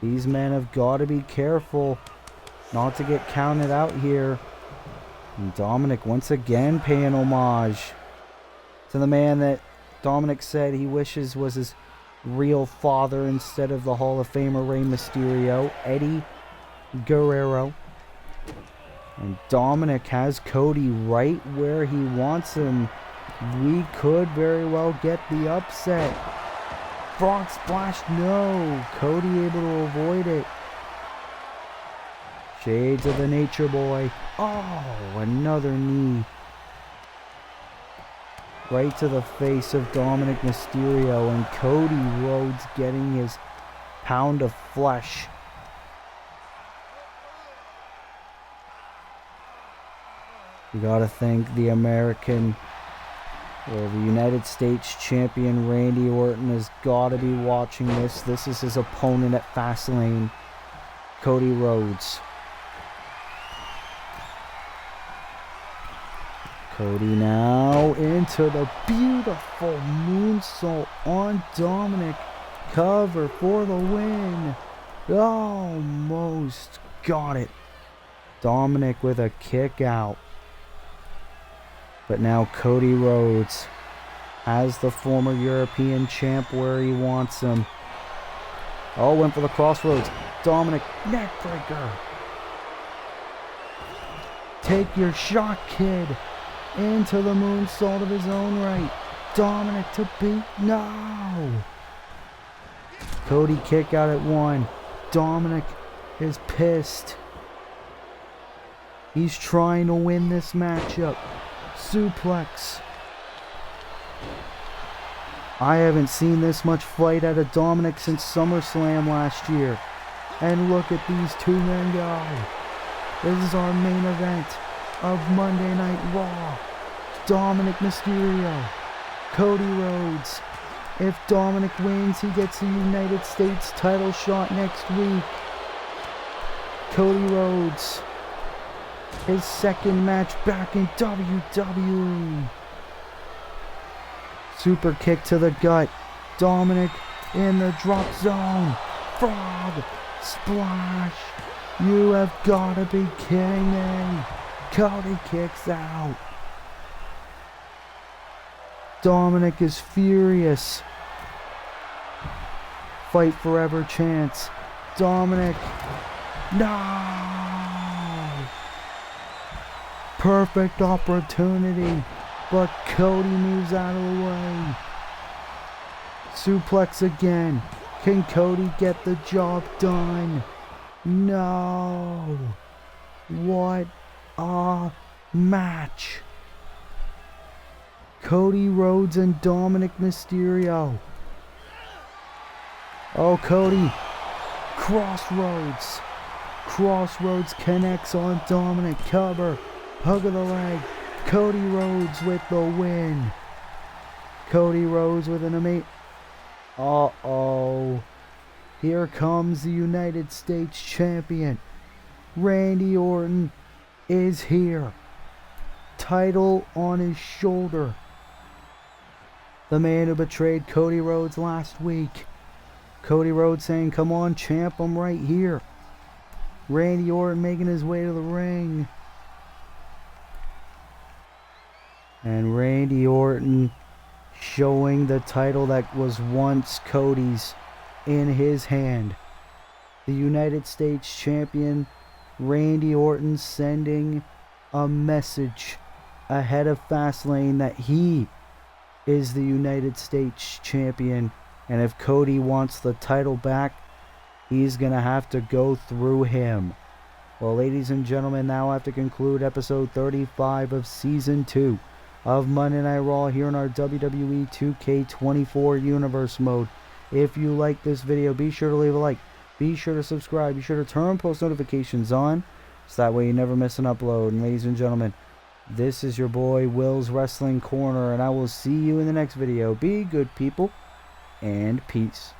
These men have got to be careful not to get counted out here. And Dominic once again paying homage to the man that Dominic said he wishes was his real father instead of the Hall of Famer Rey Mysterio, Eddie Guerrero. And Dominic has Cody right where he wants him. We could very well get the upset. Frog Splash, no. Cody able to avoid it. Shades of the Nature Boy. Oh, another knee. Right to the face of Dominic Mysterio, and Cody Rhodes getting his pound of flesh. You gotta think the American or the United States champion Randy Orton has gotta be watching this. This is his opponent at Fastlane, Cody Rhodes. Cody now into the beautiful moonsault on Dominic. Cover for the win. Almost got it. Dominic with a kick out. But now Cody Rhodes as the former European champ where he wants him. Oh, went for the crossroads. Dominic, neckbreaker. Take your shot, kid. Into the moonsault of his own right. Dominic to beat. No. Cody kick out at 1. Dominic is pissed. He's trying to win this matchup. Suplex. I haven't seen this much fight out of Dominic since SummerSlam last year. And look at these two men go. This is our main event of Monday Night Raw. Dominic Mysterio, Cody Rhodes. If Dominic wins, he gets a United States title shot next week. Cody Rhodes, his second match back in WWE. Super kick to the gut. Dominic in the drop zone. Frog splash. You have got to be kidding me. Cody kicks out. Dominic is furious. Fight forever chance. Dominic. No. Perfect opportunity. But Cody moves out of the way. Suplex again. Can Cody get the job done? No. What a match. Cody Rhodes and Dominic Mysterio. Oh, Cody. Crossroads. Crossroads connects on Dominic. Cover. Hug of the leg. Cody Rhodes with the win. Cody Rhodes with an amazing... Uh-oh. Here comes the United States Champion. Randy Orton is here. Title on his shoulder. The man who betrayed Cody Rhodes last week. Cody Rhodes saying, come on, champ, I'm right here. Randy Orton making his way to the ring. And Randy Orton showing the title that was once Cody's in his hand. The United States Champion, Randy Orton, sending a message ahead of Fastlane that he is the United States Champion. And if Cody wants the title back, he's going to have to go through him. Well, ladies and gentlemen, now I have to conclude episode 35 of Season 2 of Monday Night Raw here in our WWE 2K24 Universe mode. If you like this video, be sure to leave a like. Be sure to subscribe. Be sure to turn post notifications on, so that way you never miss an upload. And ladies and gentlemen, this is your boy Will's Wrestling Corner, and I will see you in the next video. Be good, people, and peace.